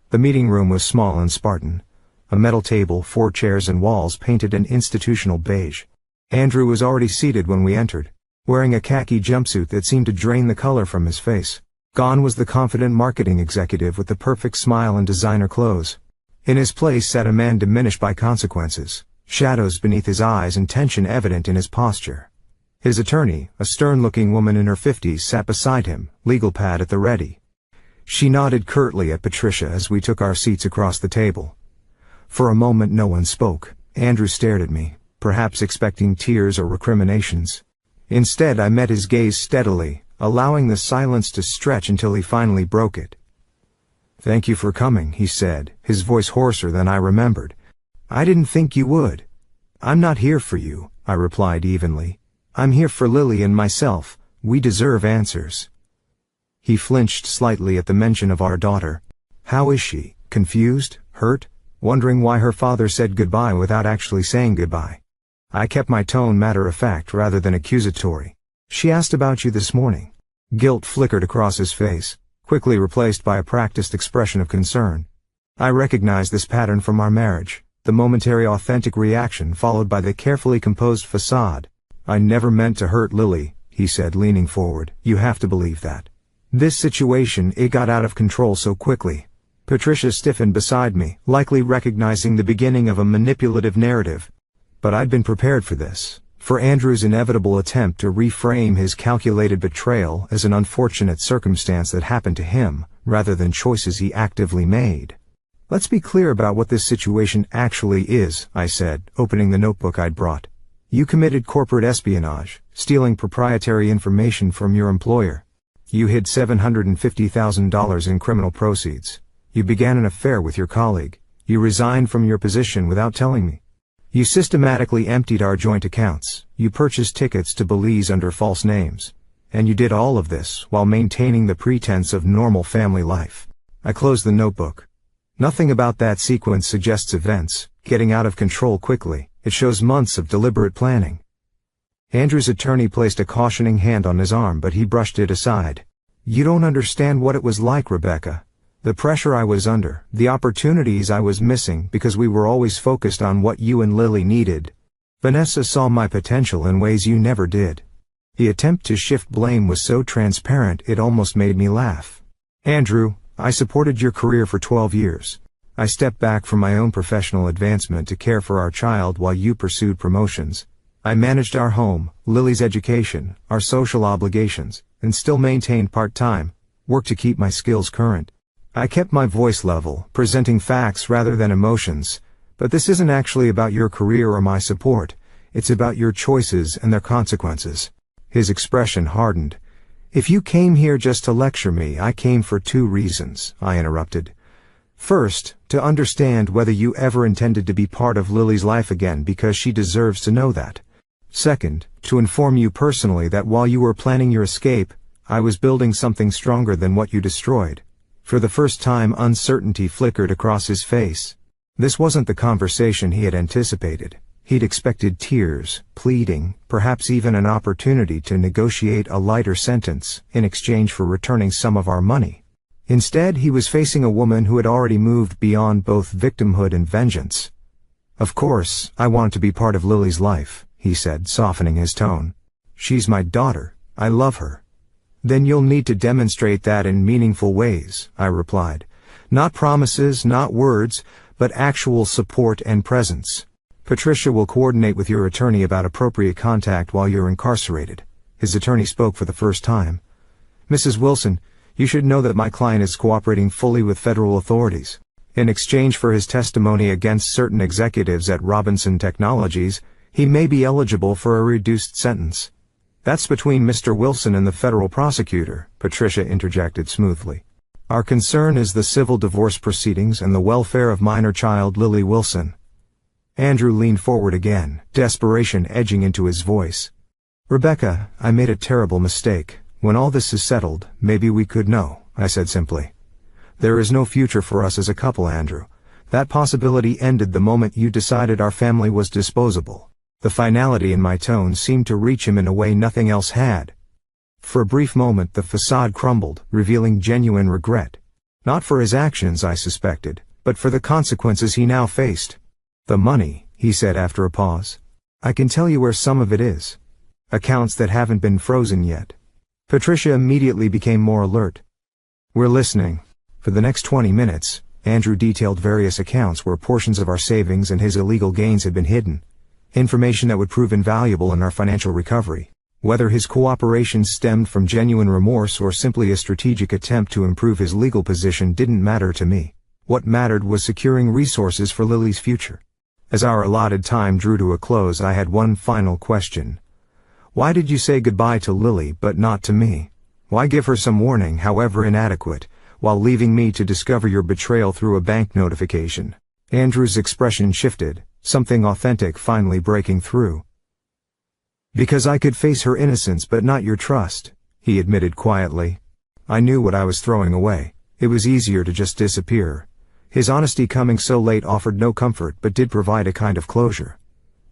The meeting room was small and Spartan. A metal table, 4 chairs and walls painted an institutional beige. Andrew was already seated when we entered, wearing a khaki jumpsuit that seemed to drain the color from his face. Gone was the confident marketing executive with the perfect smile and designer clothes. In his place sat a man diminished by consequences, shadows beneath his eyes and tension evident in his posture. His attorney, a stern-looking woman in her 50s, sat beside him, legal pad at the ready. She nodded curtly at Patricia as we took our seats across the table. For a moment no one spoke, Andrew stared at me, perhaps expecting tears or recriminations. Instead, I met his gaze steadily, allowing the silence to stretch until he finally broke it. "Thank you for coming," he said, his voice hoarser than I remembered. "I didn't think you would." "I'm not here for you," I replied evenly. "I'm here for Lily and myself. We deserve answers." He flinched slightly at the mention of our daughter. "How is she? Confused? Hurt? Wondering why her father said goodbye without actually saying goodbye?" I kept my tone matter-of-fact rather than accusatory. "She asked about you this morning." Guilt flickered across his face, quickly replaced by a practiced expression of concern. I recognized this pattern from our marriage, the momentary authentic reaction followed by the carefully composed facade. "I never meant to hurt Lily," he said, leaning forward. "You have to believe that. This situation, it got out of control so quickly." Patricia stiffened beside me, likely recognizing the beginning of a manipulative narrative. But I'd been prepared for this, for Andrew's inevitable attempt to reframe his calculated betrayal as an unfortunate circumstance that happened to him, rather than choices he actively made. "Let's be clear about what this situation actually is," I said, opening the notebook I'd brought. "You committed corporate espionage, stealing proprietary information from your employer. You hid $750,000 in criminal proceeds. You began an affair with your colleague. You resigned from your position without telling me. You systematically emptied our joint accounts. You purchased tickets to Belize under false names. And you did all of this while maintaining the pretense of normal family life." I closed the notebook. Nothing about that sequence suggests events getting out of control quickly. It shows months of deliberate planning. Andrew's attorney placed a cautioning hand on his arm, but he brushed it aside. "You don't understand what it was like, Rebecca. The pressure I was under, the opportunities I was missing because we were always focused on what you and Lily needed. Vanessa saw my potential in ways you never did." The attempt to shift blame was so transparent it almost made me laugh. "Andrew, I supported your career for 12 years. I stepped back from my own professional advancement to care for our child while you pursued promotions. I managed our home, Lily's education, our social obligations, and still maintained part-time work to keep my skills current. I kept my voice level, presenting facts rather than emotions, but this isn't actually about your career or my support. It's about your choices and their consequences." His expression hardened. "If you came here just to lecture me, I came for 2 reasons, I interrupted. "First, to understand whether you ever intended to be part of Lily's life again because she deserves to know that. Second, to inform you personally that while you were planning your escape, I was building something stronger than what you destroyed." For the first time, uncertainty flickered across his face. This wasn't the conversation he had anticipated. He'd expected tears, pleading, perhaps even an opportunity to negotiate a lighter sentence in exchange for returning some of our money. Instead, he was facing a woman who had already moved beyond both victimhood and vengeance. "Of course, I want to be part of Lily's life," he said, softening his tone. "She's my daughter. I love her." "Then you'll need to demonstrate that in meaningful ways," I replied. "Not promises, not words, but actual support and presence. Patricia will coordinate with your attorney about appropriate contact while you're incarcerated." His attorney spoke for the first time. "Mrs. Wilson, you should know that my client is cooperating fully with federal authorities. In exchange for his testimony against certain executives at Robinson Technologies, he may be eligible for a reduced sentence." "That's between Mr. Wilson and the federal prosecutor," Patricia interjected smoothly. "Our concern is the civil divorce proceedings and the welfare of minor child Lily Wilson." Andrew leaned forward again, desperation edging into his voice. "Rebecca, I made a terrible mistake. When all this is settled, maybe we could know," I said simply. "There is no future for us as a couple, Andrew. That possibility ended the moment you decided our family was disposable." The finality in my tone seemed to reach him in a way nothing else had. For a brief moment the facade crumbled, revealing genuine regret. Not for his actions, I suspected, but for the consequences he now faced. "The money," he said after a pause. "I can tell you where some of it is. Accounts that haven't been frozen yet." Patricia immediately became more alert. "We're listening." For the next 20 minutes, Andrew detailed various accounts where portions of our savings and his illegal gains had been hidden. Information that would prove invaluable in our financial recovery. Whether his cooperation stemmed from genuine remorse or simply a strategic attempt to improve his legal position didn't matter to me. What mattered was securing resources for Lily's future. As our allotted time drew to a close, I had one final question. Why did you say goodbye to Lily but not to me? Why give her some warning, however inadequate, while leaving me to discover your betrayal through a bank notification? Andrew's expression shifted, something authentic finally breaking through. Because I could face her innocence but not your trust, he admitted quietly. I knew what I was throwing away. It was easier to just disappear. His honesty coming so late offered no comfort but did provide a kind of closure.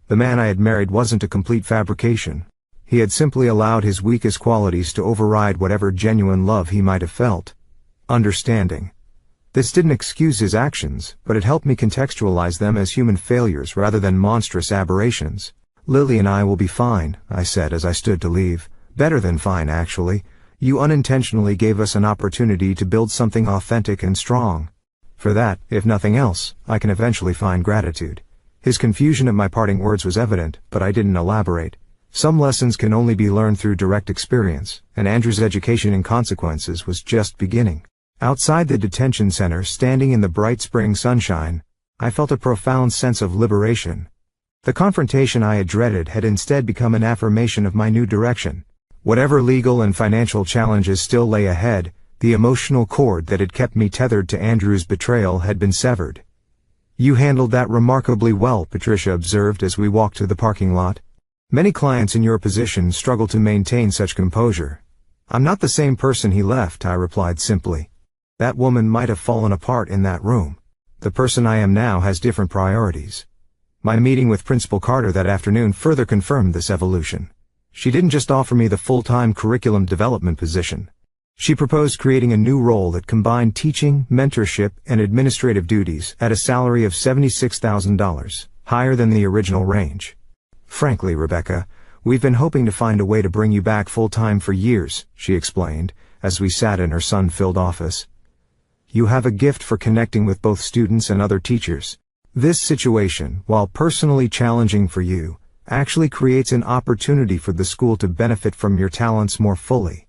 The man I had married wasn't a complete fabrication. He had simply allowed his weakest qualities to override whatever genuine love he might have felt. Understanding. This didn't excuse his actions, but it helped me contextualize them as human failures rather than monstrous aberrations. Lily and I will be fine, I said as I stood to leave. Better than fine, actually. You unintentionally gave us an opportunity to build something authentic and strong. For that, if nothing else, I can eventually find gratitude. His confusion at my parting words was evident, but I didn't elaborate. Some lessons can only be learned through direct experience, and Andrew's education in consequences was just beginning. Outside the detention center, standing in the bright spring sunshine, I felt a profound sense of liberation. The confrontation I had dreaded had instead become an affirmation of my new direction. Whatever legal and financial challenges still lay ahead, the emotional cord that had kept me tethered to Andrew's betrayal had been severed. You handled that remarkably well, Patricia observed as we walked to the parking lot. Many clients in your position struggle to maintain such composure. I'm not the same person he left, I replied simply. That woman might have fallen apart in that room. The person I am now has different priorities. My meeting with Principal Carter that afternoon further confirmed this evolution. She didn't just offer me the full-time curriculum development position. She proposed creating a new role that combined teaching, mentorship, and administrative duties at a salary of $76,000, higher than the original range. Frankly, Rebecca, we've been hoping to find a way to bring you back full-time for years, she explained, as we sat in her sun-filled office. You have a gift for connecting with both students and other teachers. This situation, while personally challenging for you, actually creates an opportunity for the school to benefit from your talents more fully.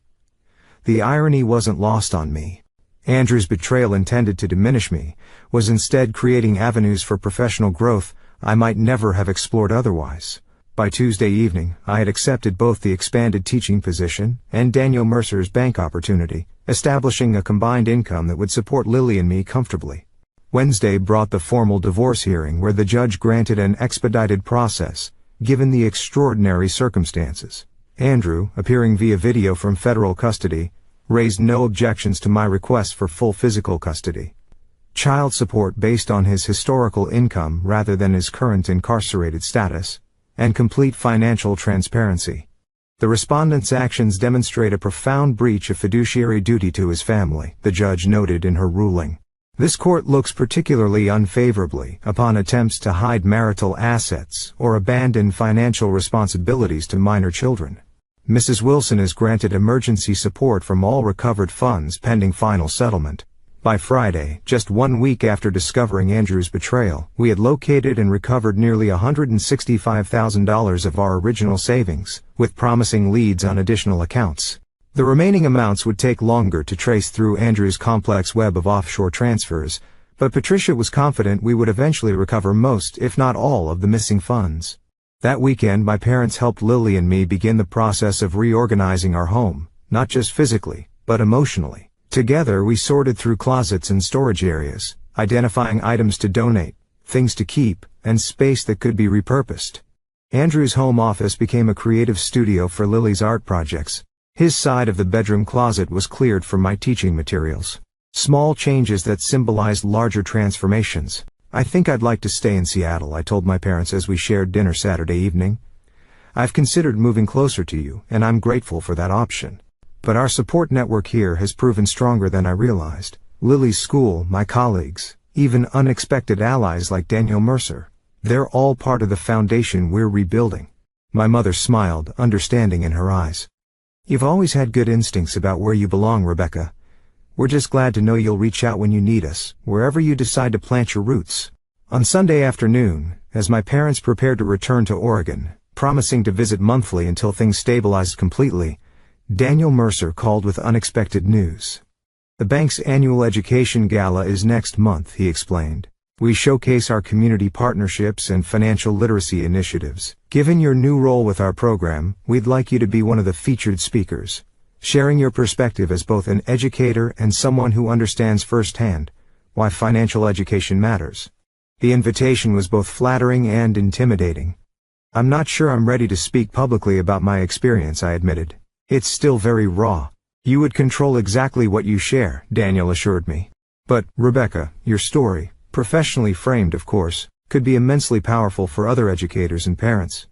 The irony wasn't lost on me. Andrew's betrayal, intended to diminish me, was instead creating avenues for professional growth I might never have explored otherwise. By Tuesday evening, I had accepted both the expanded teaching position and Daniel Mercer's bank opportunity, establishing a combined income that would support Lily and me comfortably. Wednesday brought the formal divorce hearing where the judge granted an expedited process, given the extraordinary circumstances. Andrew, appearing via video from federal custody, raised no objections to my request for full physical custody. Child support based on his historical income rather than his current incarcerated status, and complete financial transparency. The respondent's actions demonstrate a profound breach of fiduciary duty to his family, the judge noted in her ruling. This court looks particularly unfavorably upon attempts to hide marital assets or abandon financial responsibilities to minor children. Mrs. Wilson is granted emergency support from all recovered funds pending final settlement. By Friday, just 1 week after discovering Andrew's betrayal, we had located and recovered nearly $165,000 of our original savings, with promising leads on additional accounts. The remaining amounts would take longer to trace through Andrew's complex web of offshore transfers, but Patricia was confident we would eventually recover most, if not all, of the missing funds. That weekend, my parents helped Lily and me begin the process of reorganizing our home, not just physically, but emotionally. Together we sorted through closets and storage areas, identifying items to donate, things to keep, and space that could be repurposed. Andrew's home office became a creative studio for Lily's art projects. His side of the bedroom closet was cleared for my teaching materials. Small changes that symbolized larger transformations. I think I'd like to stay in Seattle, I told my parents as we shared dinner Saturday evening. I've considered moving closer to you, and I'm grateful for that option. But our support network here has proven stronger than I realized. Lily's school, my colleagues, even unexpected allies like Daniel Mercer. They're all part of the foundation we're rebuilding. My mother smiled, understanding in her eyes. You've always had good instincts about where you belong, Rebecca. We're just glad to know you'll reach out when you need us, wherever you decide to plant your roots. On Sunday afternoon, as my parents prepared to return to Oregon, promising to visit monthly until things stabilized completely, Daniel Mercer called with unexpected news. The bank's annual education gala is next month, he explained. We showcase our community partnerships and financial literacy initiatives. Given your new role with our program, we'd like you to be one of the featured speakers, sharing your perspective as both an educator and someone who understands firsthand why financial education matters. The invitation was both flattering and intimidating. I'm not sure I'm ready to speak publicly about my experience, I admitted. It's still very raw. You would control exactly what you share, Daniel assured me. But, Rebecca, your story, professionally framed of course, could be immensely powerful for other educators and parents.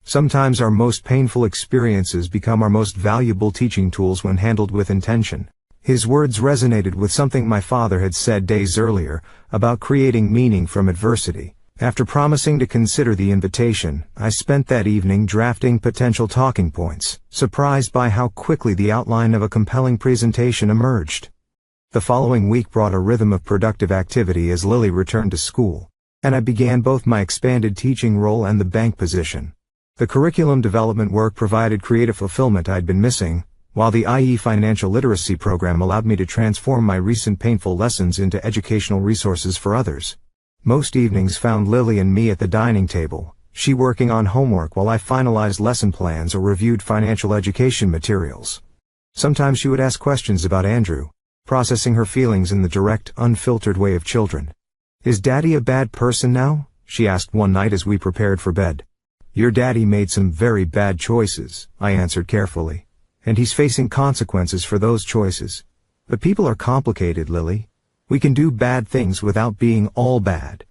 Sometimes our most painful experiences become our most valuable teaching tools when handled with intention. His words resonated with something my father had said days earlier, about creating meaning from adversity. After promising to consider the invitation, I spent that evening drafting potential talking points, surprised by how quickly the outline of a compelling presentation emerged. The following week brought a rhythm of productive activity as Lily returned to school, and I began both my expanded teaching role and the bank position. The curriculum development work provided creative fulfillment I'd been missing, while the IE financial literacy program allowed me to transform my recent painful lessons into educational resources for others. Most evenings found Lily and me at the dining table, she working on homework while I finalized lesson plans or reviewed financial education materials. Sometimes she would ask questions about Andrew, processing her feelings in the direct, unfiltered way of children. "Is Daddy a bad person now?" she asked one night as we prepared for bed. "Your daddy made some very bad choices," I answered carefully. "And he's facing consequences for those choices. But people are complicated, Lily. We can do bad things without being all bad."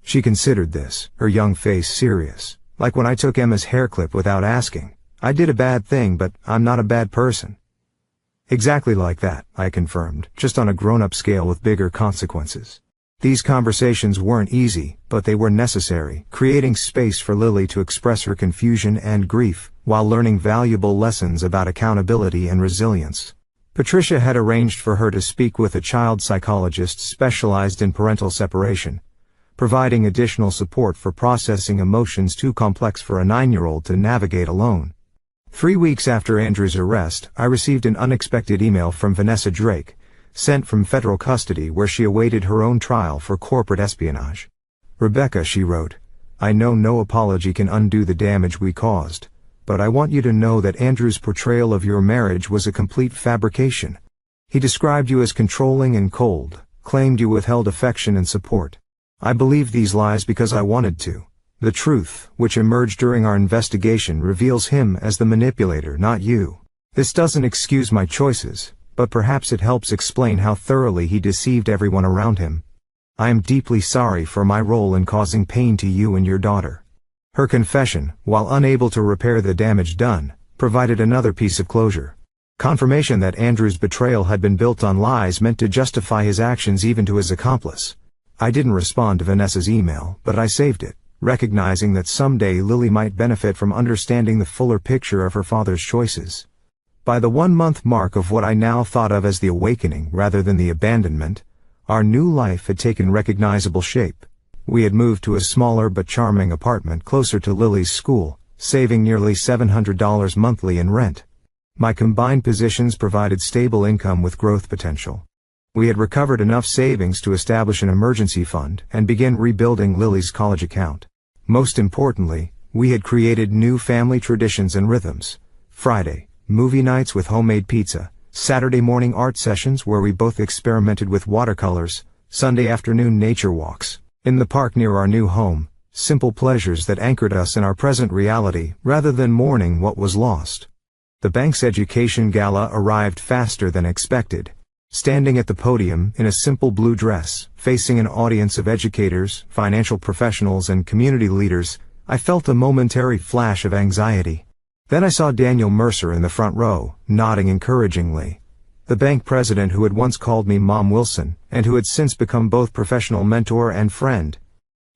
She considered this, her young face serious. "Like when I took Emma's hair clip without asking. I did a bad thing, but I'm not a bad person." "Exactly like that," I confirmed, "just on a grown-up scale with bigger consequences." These conversations weren't easy, but they were necessary, creating space for Lily to express her confusion and grief, while learning valuable lessons about accountability and resilience. Patricia had arranged for her to speak with a child psychologist specialized in parental separation, providing additional support for processing emotions too complex for a 9-year-old to navigate alone. 3 weeks after Andrew's arrest, I received an unexpected email from Vanessa Drake, sent from federal custody where she awaited her own trial for corporate espionage. "Rebecca," she wrote, "I know no apology can undo the damage we caused, but I want you to know that Andrew's portrayal of your marriage was a complete fabrication. He described you as controlling and cold, claimed you withheld affection and support. I believed these lies because I wanted to. The truth, which emerged during our investigation, reveals him as the manipulator, not you. This doesn't excuse my choices, but perhaps it helps explain how thoroughly he deceived everyone around him. I am deeply sorry for my role in causing pain to you and your daughter." Her confession, while unable to repair the damage done, provided another piece of closure. Confirmation that Andrew's betrayal had been built on lies meant to justify his actions even to his accomplice. I didn't respond to Vanessa's email, but I saved it, recognizing that someday Lily might benefit from understanding the fuller picture of her father's choices. By the 1-month mark of what I now thought of as the awakening rather than the abandonment, our new life had taken recognizable shape. We had moved to a smaller but charming apartment closer to Lily's school, saving nearly $700 monthly in rent. My combined positions provided stable income with growth potential. We had recovered enough savings to establish an emergency fund and begin rebuilding Lily's college account. Most importantly, we had created new family traditions and rhythms. Friday, movie nights with homemade pizza. Saturday morning art sessions where we both experimented with watercolors. Sunday afternoon nature walks in the park near our new home. Simple pleasures that anchored us in our present reality rather than mourning what was lost. The bank's education gala arrived faster than expected. Standing at the podium in a simple blue dress, facing an audience of educators, financial professionals and community leaders, I felt a momentary flash of anxiety. Then I saw Daniel Mercer in the front row, nodding encouragingly. The bank president who had once called me Mom Wilson, and who had since become both professional mentor and friend.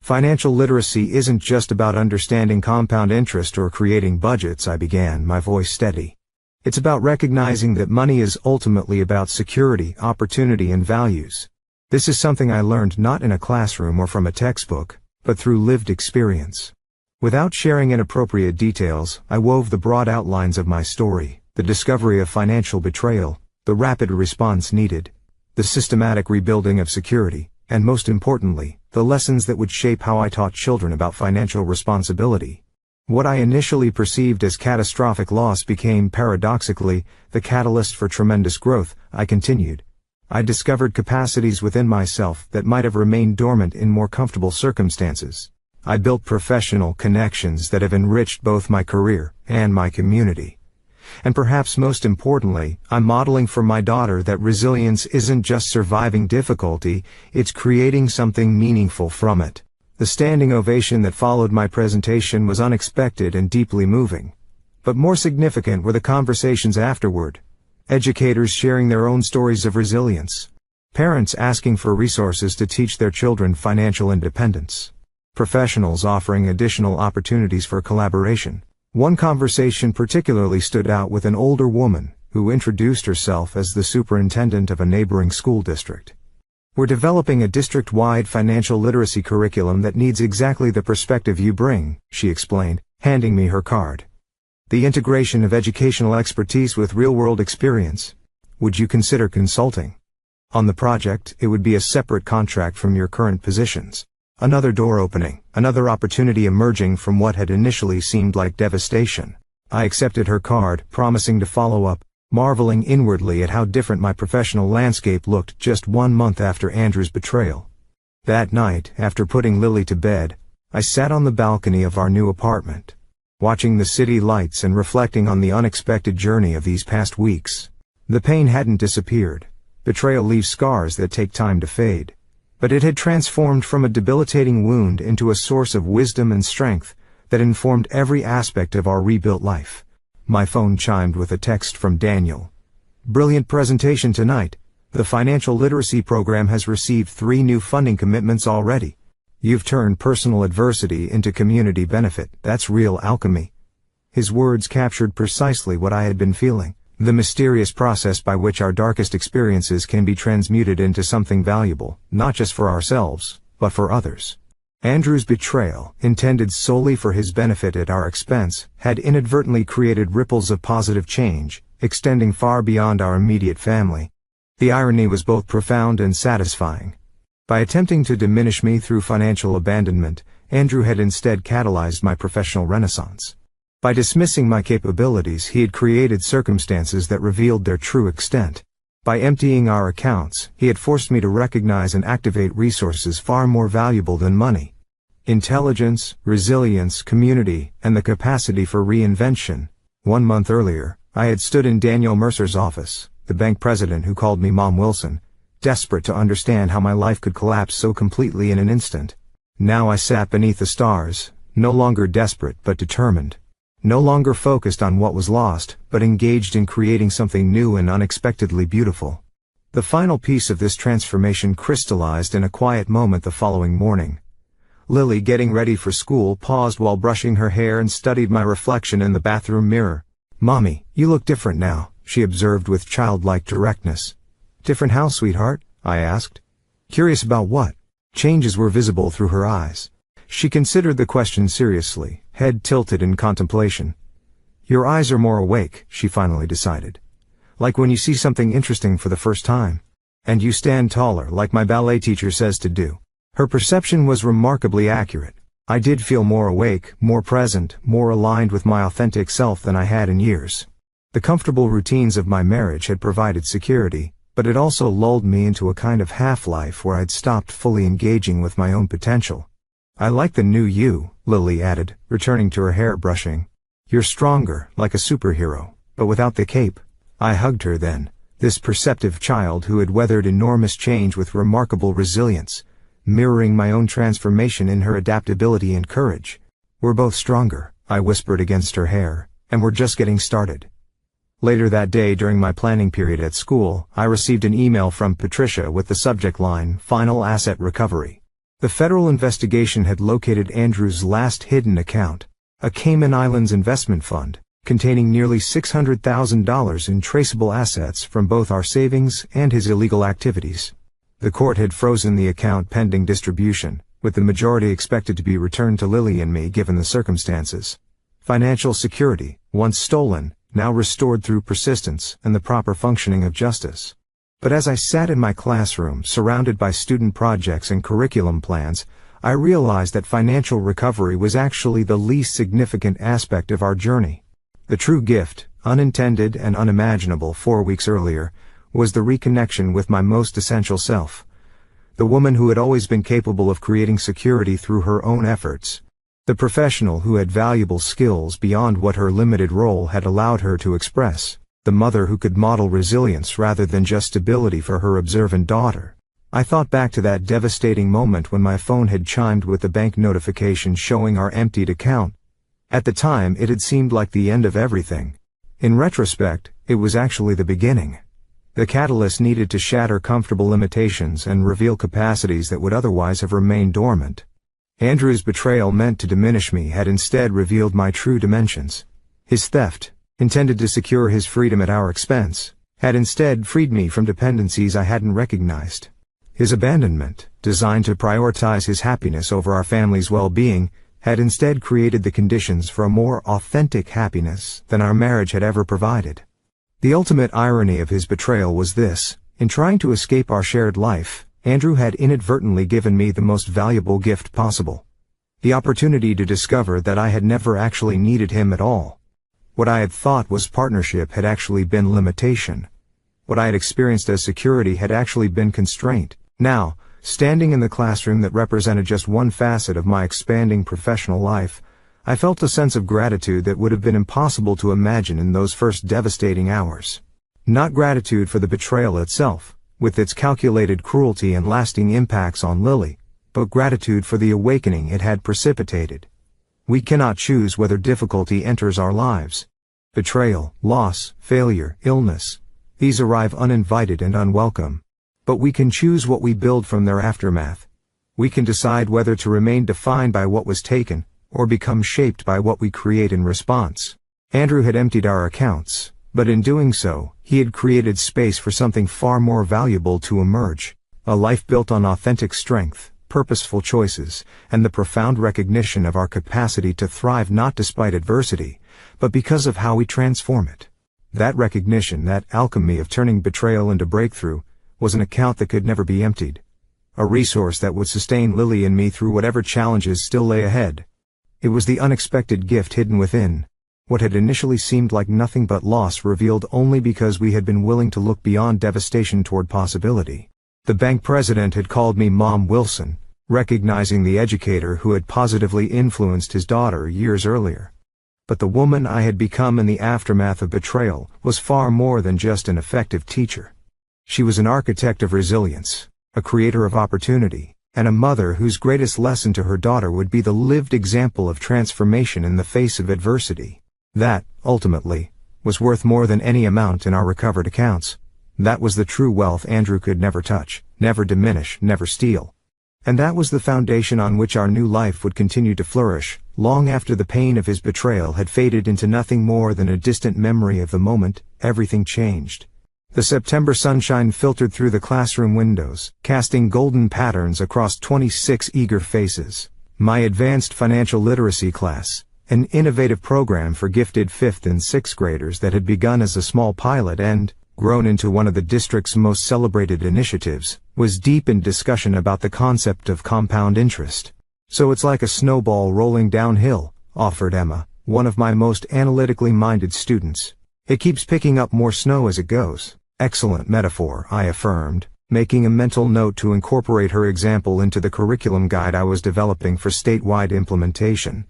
"Financial literacy isn't just about understanding compound interest or creating budgets," I began, my voice steady. "It's about recognizing that money is ultimately about security, opportunity and values. This is something I learned not in a classroom or from a textbook, but through lived experience." Without sharing inappropriate details, I wove the broad outlines of my story: the discovery of financial betrayal, the rapid response needed, the systematic rebuilding of security, And most importantly, the lessons that would shape how I taught children about financial responsibility. What I initially perceived as catastrophic loss became, paradoxically, the catalyst for tremendous growth. I continued. I discovered capacities within myself that might have remained dormant in more comfortable circumstances. I built professional connections that have enriched both my career and my community. And perhaps most importantly, I'm modeling for my daughter that resilience isn't just surviving difficulty, it's creating something meaningful from it. The standing ovation that followed my presentation was unexpected and deeply moving. But more significant were the conversations afterward. Educators sharing their own stories of resilience. Parents asking for resources to teach their children financial independence. Professionals offering additional opportunities for collaboration. One conversation particularly stood out with an older woman who introduced herself as the superintendent of a neighboring school district. We're developing a district-wide financial literacy curriculum that needs exactly the perspective you bring, she explained, handing me her card. The integration of educational expertise with real-world experience. Would you consider consulting on the project? It would be a separate contract from your current positions. Another door opening, another opportunity emerging from what had initially seemed like devastation. I accepted her card, promising to follow up, marveling inwardly at how different my professional landscape looked just 1 month after Andrew's betrayal. That night, after putting Lily to bed, I sat on the balcony of our new apartment, watching the city lights and reflecting on the unexpected journey of these past weeks. The pain hadn't disappeared. Betrayal leaves scars that take time to fade. But it had transformed from a debilitating wound into a source of wisdom and strength that informed every aspect of our rebuilt life. My phone chimed with a text from Daniel. Brilliant presentation tonight. The financial literacy program has received 3 new funding commitments already. You've turned personal adversity into community benefit. That's real alchemy. His words captured precisely what I had been feeling. The mysterious process by which our darkest experiences can be transmuted into something valuable, not just for ourselves, but for others. Andrew's betrayal, intended solely for his benefit at our expense, had inadvertently created ripples of positive change, extending far beyond our immediate family. The irony was both profound and satisfying. By attempting to diminish me through financial abandonment, Andrew had instead catalyzed my professional renaissance. By dismissing my capabilities, he had created circumstances that revealed their true extent. By emptying our accounts, he had forced me to recognize and activate resources far more valuable than money. Intelligence, resilience, community, and the capacity for reinvention. 1 month earlier, I had stood in Daniel Mercer's office, the bank president who called me Mom Wilson, desperate to understand how my life could collapse so completely in an instant. Now I sat beneath the stars, no longer desperate but determined. No longer focused on what was lost, but engaged in creating something new and unexpectedly beautiful. The final piece of this transformation crystallized in a quiet moment the following morning. Lily, getting ready for school, paused while brushing her hair and studied my reflection in the bathroom mirror. "Mommy, you look different now," she observed with childlike directness. "Different how, sweetheart?" I asked. Curious about what? Changes were visible through her eyes. She considered the question seriously, head tilted in contemplation. "Your eyes are more awake," she finally decided. "Like when you see something interesting for the first time. And you stand taller, like my ballet teacher says to do." Her perception was remarkably accurate. I did feel more awake, more present, more aligned with my authentic self than I had in years. The comfortable routines of my marriage had provided security, but it also lulled me into a kind of half-life where I'd stopped fully engaging with my own potential. "I like the new you," Lily added, returning to her hair brushing. "You're stronger, like a superhero, but without the cape." I hugged her then, this perceptive child who had weathered enormous change with remarkable resilience, mirroring my own transformation in her adaptability and courage. "We're both stronger," I whispered against her hair, "and we're just getting started." Later that day during my planning period at school, I received an email from Patricia with the subject line, "Final Asset Recovery." The federal investigation had located Andrew's last hidden account, a Cayman Islands investment fund, containing nearly $600,000 in traceable assets from both our savings and his illegal activities. The court had frozen the account pending distribution, with the majority expected to be returned to Lily and me given the circumstances. Financial security, once stolen, now restored through persistence and the proper functioning of justice. But as I sat in my classroom, surrounded by student projects and curriculum plans, I realized that financial recovery was actually the least significant aspect of our journey. The true gift, unintended and unimaginable 4 weeks earlier, was the reconnection with my most essential self. The woman who had always been capable of creating security through her own efforts. The professional who had valuable skills beyond what her limited role had allowed her to express. The mother who could model resilience rather than just stability for her observant daughter. I thought back to that devastating moment when my phone had chimed with the bank notification showing our emptied account. At the time, it had seemed like the end of everything. In retrospect, it was actually the beginning. The catalyst needed to shatter comfortable limitations and reveal capacities that would otherwise have remained dormant. Andrew's betrayal meant to diminish me had instead revealed my true dimensions. His theft, intended to secure his freedom at our expense, had instead freed me from dependencies I hadn't recognized. His abandonment, designed to prioritize his happiness over our family's well-being, had instead created the conditions for a more authentic happiness than our marriage had ever provided. The ultimate irony of his betrayal was this: in trying to escape our shared life, Andrew had inadvertently given me the most valuable gift possible. The opportunity to discover that I had never actually needed him at all. What I had thought was partnership had actually been limitation. What I had experienced as security had actually been constraint. Now, standing in the classroom that represented just one facet of my expanding professional life, I felt a sense of gratitude that would have been impossible to imagine in those first devastating hours. Not gratitude for the betrayal itself, with its calculated cruelty and lasting impacts on Lily, but gratitude for the awakening it had precipitated. We cannot choose whether difficulty enters our lives. Betrayal, loss, failure, illness, these arrive uninvited and unwelcome. But we can choose what we build from their aftermath. We can decide whether to remain defined by what was taken, or become shaped by what we create in response. Andrew had emptied our accounts, but in doing so, he had created space for something far more valuable to emerge. A life built on authentic strength, purposeful choices, and the profound recognition of our capacity to thrive not despite adversity, but because of how we transform it. That recognition, that alchemy of turning betrayal into breakthrough, was an account that could never be emptied. A resource that would sustain Lily and me through whatever challenges still lay ahead. It was the unexpected gift hidden within. What had initially seemed like nothing but loss revealed only because we had been willing to look beyond devastation toward possibility. The bank president had called me Mom Wilson, recognizing the educator who had positively influenced his daughter years earlier. But the woman I had become in the aftermath of betrayal was far more than just an effective teacher. She was an architect of resilience, a creator of opportunity, and a mother whose greatest lesson to her daughter would be the lived example of transformation in the face of adversity. That, ultimately, was worth more than any amount in our recovered accounts. That was the true wealth Andrew could never touch, never diminish, never steal. And that was the foundation on which our new life would continue to flourish, long after the pain of his betrayal had faded into nothing more than a distant memory of the moment everything changed. The September sunshine filtered through the classroom windows, casting golden patterns across 26 eager faces. My advanced financial literacy class, an innovative program for gifted 5th and 6th graders that had begun as a small pilot and grown into one of the district's most celebrated initiatives, was deep in discussion about the concept of compound interest. So it's like a snowball rolling downhill, offered Emma, one of my most analytically minded students. It keeps picking up more snow as it goes. Excellent metaphor, I affirmed, making a mental note to incorporate her example into the curriculum guide I was developing for statewide implementation.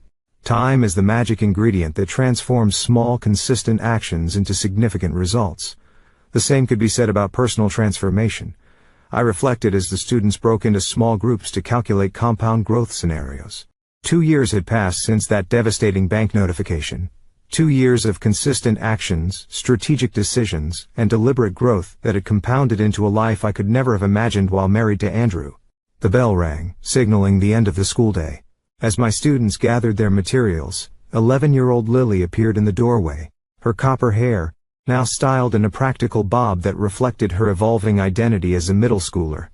Time is the magic ingredient that transforms small, consistent actions into significant results. The same could be said about personal transformation. I reflected as the students broke into small groups to calculate compound growth scenarios. 2 years had passed since that devastating bank notification. 2 years of consistent actions, strategic decisions, and deliberate growth that had compounded into a life I could never have imagined while married to Andrew. The bell rang, signaling the end of the school day. As my students gathered their materials, 11-year-old Lily appeared in the doorway, her copper hair, now styled in a practical bob that reflected her evolving identity as a middle schooler.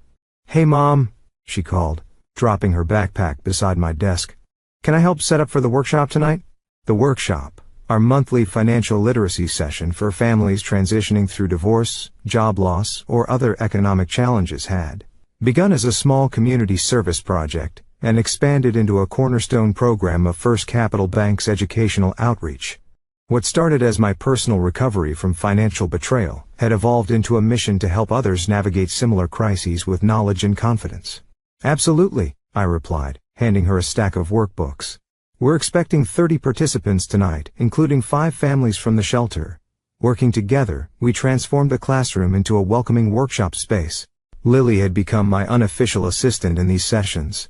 "Hey Mom," she called, dropping her backpack beside my desk. "Can I help set up for the workshop tonight?" The workshop, our monthly financial literacy session for families transitioning through divorce, job loss, or other economic challenges had begun as a small community service project and expanded into a cornerstone program of First Capital Bank's educational outreach. What started as my personal recovery from financial betrayal had evolved into a mission to help others navigate similar crises with knowledge and confidence. Absolutely, I replied, handing her a stack of workbooks. We're expecting 30 participants tonight, including 5 families from the shelter. Working together, we transformed the classroom into a welcoming workshop space. Lily had become my unofficial assistant in these sessions.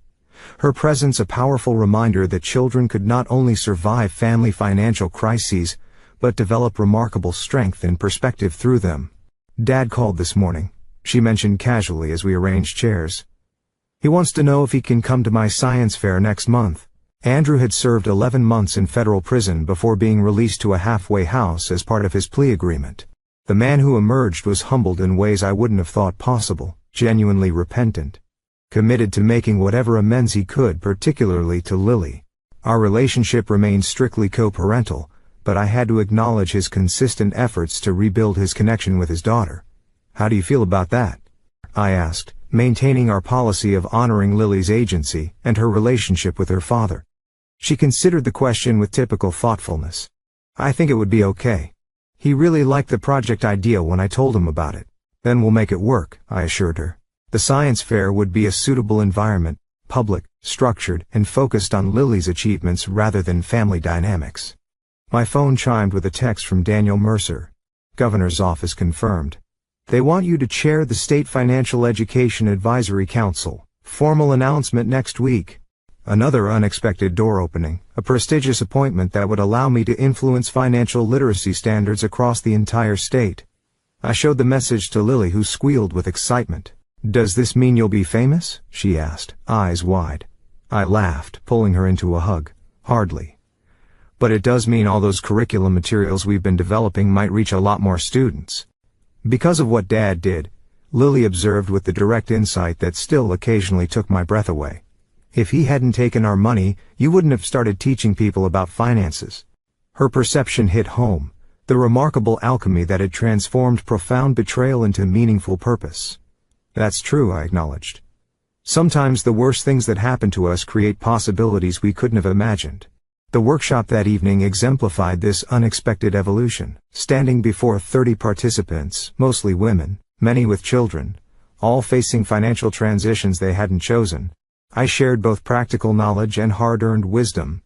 Her presence a powerful reminder that children could not only survive family financial crises, but develop remarkable strength and perspective through them. Dad called this morning, she mentioned casually as we arranged chairs. He wants to know if he can come to my science fair next month. Andrew had served 11 months in federal prison before being released to a halfway house as part of his plea agreement. The man who emerged was humbled in ways I wouldn't have thought possible, genuinely repentant, committed to making whatever amends he could, particularly to Lily. Our relationship remained strictly co-parental, but I had to acknowledge his consistent efforts to rebuild his connection with his daughter. How do you feel about that? I asked, maintaining our policy of honoring Lily's agency and her relationship with her father. She considered the question with typical thoughtfulness. I think it would be okay. He really liked the project idea when I told him about it. Then we'll make it work, I assured her. The science fair would be a suitable environment, public, structured, and focused on Lily's achievements rather than family dynamics. My phone chimed with a text from Daniel Mercer. Governor's office confirmed. They want you to chair the State Financial Education Advisory Council. Formal announcement next week. Another unexpected door opening, a prestigious appointment that would allow me to influence financial literacy standards across the entire state. I showed the message to Lily, who squealed with excitement. Does this mean you'll be famous? She asked, eyes wide. I laughed, pulling her into a hug. Hardly. But it does mean all those curriculum materials we've been developing might reach a lot more students. Because of what Dad did, Lily observed with the direct insight that still occasionally took my breath away. If he hadn't taken our money, you wouldn't have started teaching people about finances. Her perception hit home, the remarkable alchemy that had transformed profound betrayal into meaningful purpose. That's true, I acknowledged. Sometimes the worst things that happen to us create possibilities we couldn't have imagined. The workshop that evening exemplified this unexpected evolution. Standing before 30 participants, mostly women, many with children, all facing financial transitions they hadn't chosen, I shared both practical knowledge and hard-earned wisdom.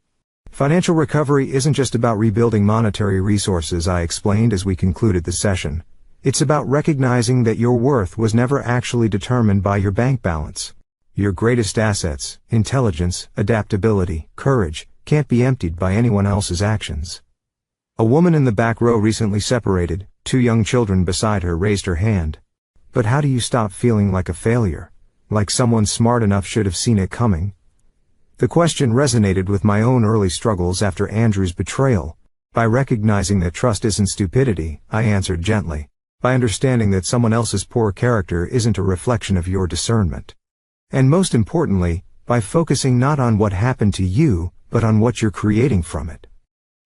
Financial recovery isn't just about rebuilding monetary resources, I explained as we concluded the session. It's about recognizing that your worth was never actually determined by your bank balance. Your greatest assets, intelligence, adaptability, courage, can't be emptied by anyone else's actions. A woman in the back row, recently separated, 2 young children beside her, raised her hand. But how do you stop feeling like a failure? Like someone smart enough should have seen it coming? The question resonated with my own early struggles after Andrew's betrayal. By recognizing that trust isn't stupidity, I answered gently. By understanding that someone else's poor character isn't a reflection of your discernment. And most importantly, by focusing not on what happened to you, but on what you're creating from it.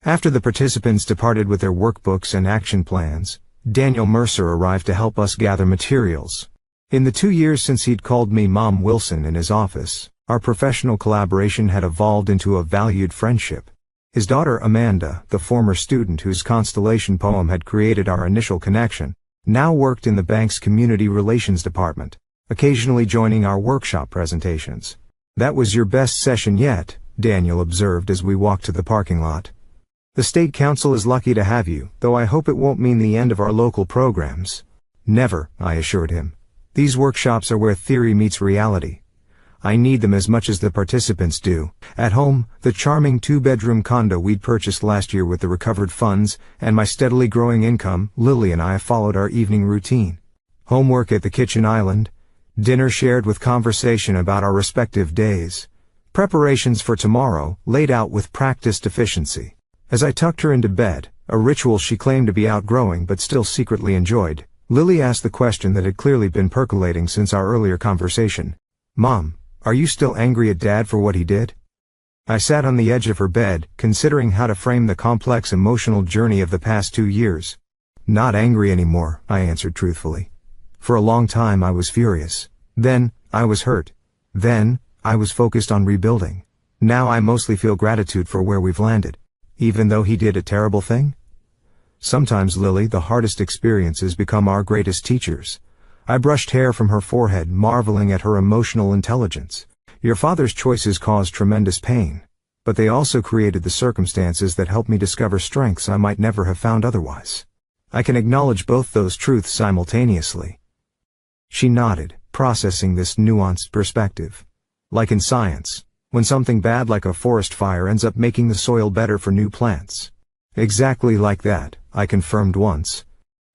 After the participants departed with their workbooks and action plans, Daniel Mercer arrived to help us gather materials. In the 2 years since he'd called me Mom Wilson in his office, our professional collaboration had evolved into a valued friendship. His daughter Amanda, the former student whose constellation poem had created our initial connection, now worked in the bank's community relations department, occasionally joining our workshop presentations. That was your best session yet, Daniel observed as we walked to the parking lot. The State Council is lucky to have you, though I hope it won't mean the end of our local programs. Never, I assured him. These workshops are where theory meets reality. I need them as much as the participants do. At home, the charming 2-bedroom condo we'd purchased last year with the recovered funds, and my steadily growing income, Lily and I followed our evening routine. Homework at the kitchen island, dinner shared with conversation about our respective days, preparations for tomorrow laid out with practiced efficiency. As I tucked her into bed, a ritual she claimed to be outgrowing but still secretly enjoyed, Lily asked the question that had clearly been percolating since our earlier conversation. Mom, are you still angry at Dad for what he did? I sat on the edge of her bed, considering how to frame the complex emotional journey of the past 2 years. Not angry anymore, I answered truthfully. For a long time I was furious. Then, I was hurt. Then, I was focused on rebuilding. Now I mostly feel gratitude for where we've landed. Even though he did a terrible thing? Sometimes, Lily, the hardest experiences become our greatest teachers. I brushed hair from her forehead, marveling at her emotional intelligence. Your father's choices caused tremendous pain, but they also created the circumstances that helped me discover strengths I might never have found otherwise. I can acknowledge both those truths simultaneously. She nodded, processing this nuanced perspective. Like in science, when something bad like a forest fire ends up making the soil better for new plants. Exactly like that, I confirmed once.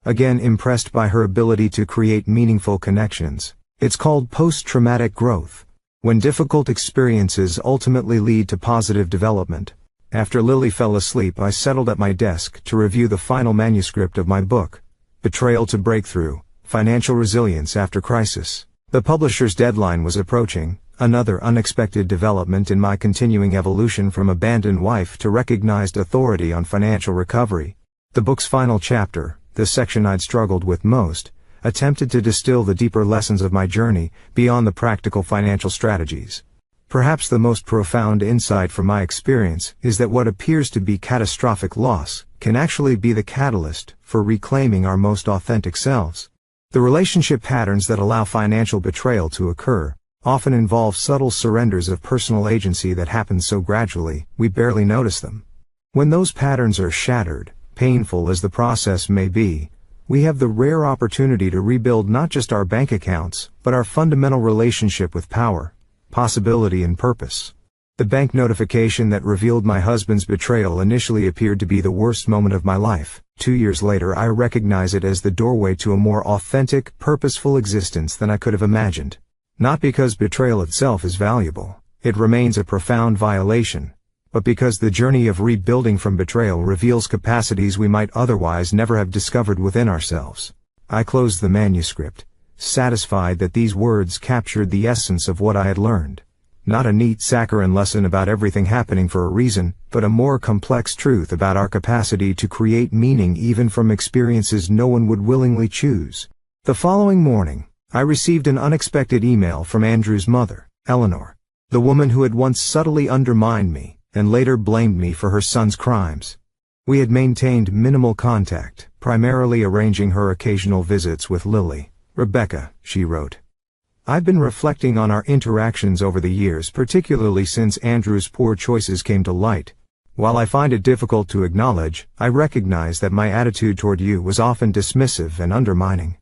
Again impressed by her ability to create meaningful connections. It's called post-traumatic growth, when difficult experiences ultimately lead to positive development. After Lily fell asleep, I settled at my desk to review the final manuscript of my book, Betrayal to Breakthrough, Financial Resilience After Crisis. The publisher's deadline was approaching, another unexpected development in my continuing evolution from abandoned wife to recognized authority on financial recovery. The book's final chapter, the section I'd struggled with most, attempted to distill the deeper lessons of my journey beyond the practical financial strategies. Perhaps the most profound insight from my experience is that what appears to be catastrophic loss can actually be the catalyst for reclaiming our most authentic selves. The relationship patterns that allow financial betrayal to occur often involve subtle surrenders of personal agency that happen so gradually, we barely notice them. When those patterns are shattered, painful as the process may be, we have the rare opportunity to rebuild not just our bank accounts, but our fundamental relationship with power, possibility and purpose. The bank notification that revealed my husband's betrayal initially appeared to be the worst moment of my life. 2 years later, I recognize it as the doorway to a more authentic, purposeful existence than I could have imagined. Not because betrayal itself is valuable, it remains a profound violation, but because the journey of rebuilding from betrayal reveals capacities we might otherwise never have discovered within ourselves. I closed the manuscript, satisfied that these words captured the essence of what I had learned. Not a neat saccharine lesson about everything happening for a reason, but a more complex truth about our capacity to create meaning even from experiences no one would willingly choose. The following morning, I received an unexpected email from Andrew's mother, Eleanor, the woman who had once subtly undermined me and later blamed me for her son's crimes. We had maintained minimal contact, primarily arranging her occasional visits with Lily. Rebecca, she wrote. I've been reflecting on our interactions over the years, particularly since Andrew's poor choices came to light. While I find it difficult to acknowledge, I recognize that my attitude toward you was often dismissive and undermining.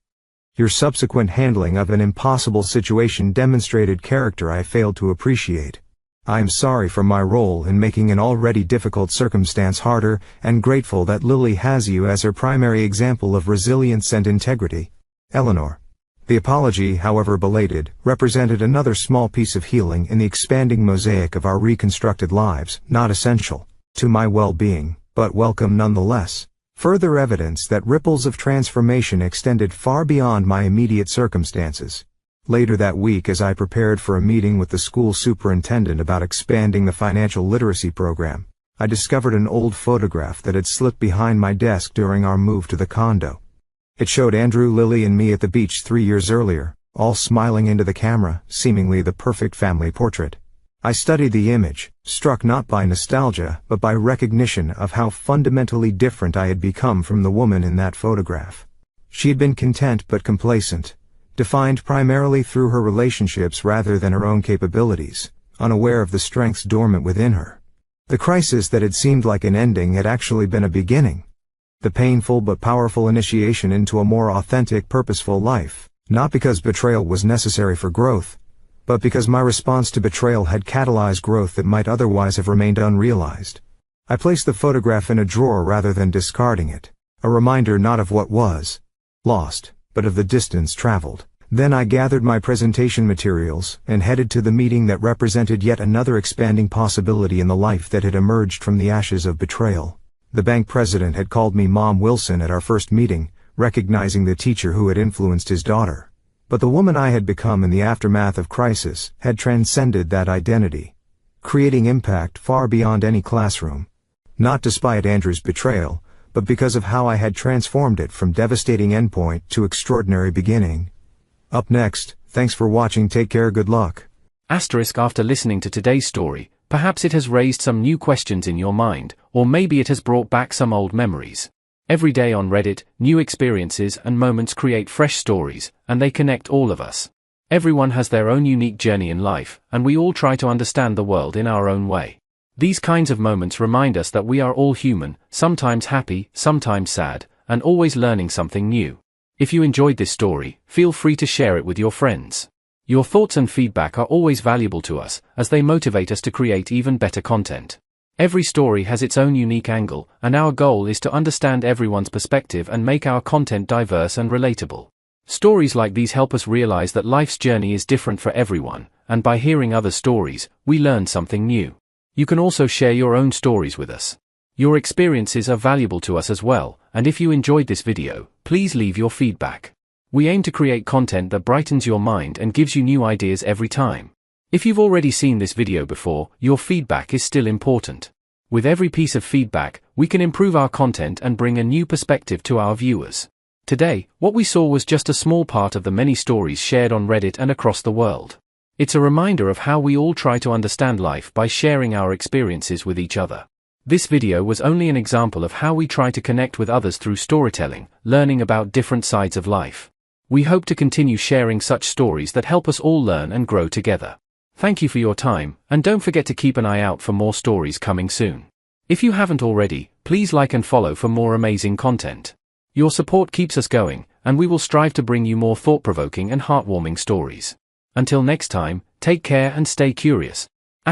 Your subsequent handling of an impossible situation demonstrated character I failed to appreciate. I am sorry for my role in making an already difficult circumstance harder, and grateful that Lily has you as her primary example of resilience and integrity. Eleanor. The apology, however belated, represented another small piece of healing in the expanding mosaic of our reconstructed lives, not essential to my well-being, but welcome nonetheless. Further evidence that ripples of transformation extended far beyond my immediate circumstances. Later that week, as I prepared for a meeting with the school superintendent about expanding the financial literacy program, I discovered an old photograph that had slipped behind my desk during our move to the condo. It showed Andrew, Lily, and me at the beach 3 years earlier, all smiling into the camera, seemingly the perfect family portrait. I studied the image, struck not by nostalgia, but by recognition of how fundamentally different I had become from the woman in that photograph. She had been content but complacent, defined primarily through her relationships rather than her own capabilities, unaware of the strengths dormant within her. The crisis that had seemed like an ending had actually been a beginning. The painful but powerful initiation into a more authentic, purposeful life, not because betrayal was necessary for growth, but because my response to betrayal had catalyzed growth that might otherwise have remained unrealized. I placed the photograph in a drawer rather than discarding it, a reminder not of what was lost, but of the distance traveled. Then I gathered my presentation materials and headed to the meeting that represented yet another expanding possibility in the life that had emerged from the ashes of betrayal. The bank president had called me Mom Wilson at our first meeting, recognizing the teacher who had influenced his daughter. But the woman I had become in the aftermath of crisis had transcended that identity. creating impact far beyond any classroom. Not despite Andrew's betrayal, but because of how I had transformed it from devastating endpoint to extraordinary beginning. Up next, thanks for watching, take care, good luck. After listening to today's story, perhaps it has raised some new questions in your mind, or maybe it has brought back some old memories. Every day on Reddit, new experiences and moments create fresh stories, and they connect all of us. Everyone has their own unique journey in life, and we all try to understand the world in our own way. These kinds of moments remind us that we are all human, sometimes happy, sometimes sad, and always learning something new. If you enjoyed this story, feel free to share it with your friends. Your thoughts and feedback are always valuable to us, as they motivate us to create even better content. Every story has its own unique angle, and our goal is to understand everyone's perspective and make our content diverse and relatable. Stories like these help us realize that life's journey is different for everyone, and by hearing other stories, we learn something new. You can also share your own stories with us. Your experiences are valuable to us as well, and if you enjoyed this video, please leave your feedback. We aim to create content that brightens your mind and gives you new ideas every time. If you've already seen this video before, your feedback is still important. With every piece of feedback, we can improve our content and bring a new perspective to our viewers. Today, what we saw was just a small part of the many stories shared on Reddit and across the world. It's a reminder of how we all try to understand life by sharing our experiences with each other. This video was only an example of how we try to connect with others through storytelling, learning about different sides of life. We hope to continue sharing such stories that help us all learn and grow together. Thank you for your time, and don't forget to keep an eye out for more stories coming soon. If you haven't already, please like and follow for more amazing content. Your support keeps us going, and we will strive to bring you more thought-provoking and heartwarming stories. Until next time, take care and stay curious. **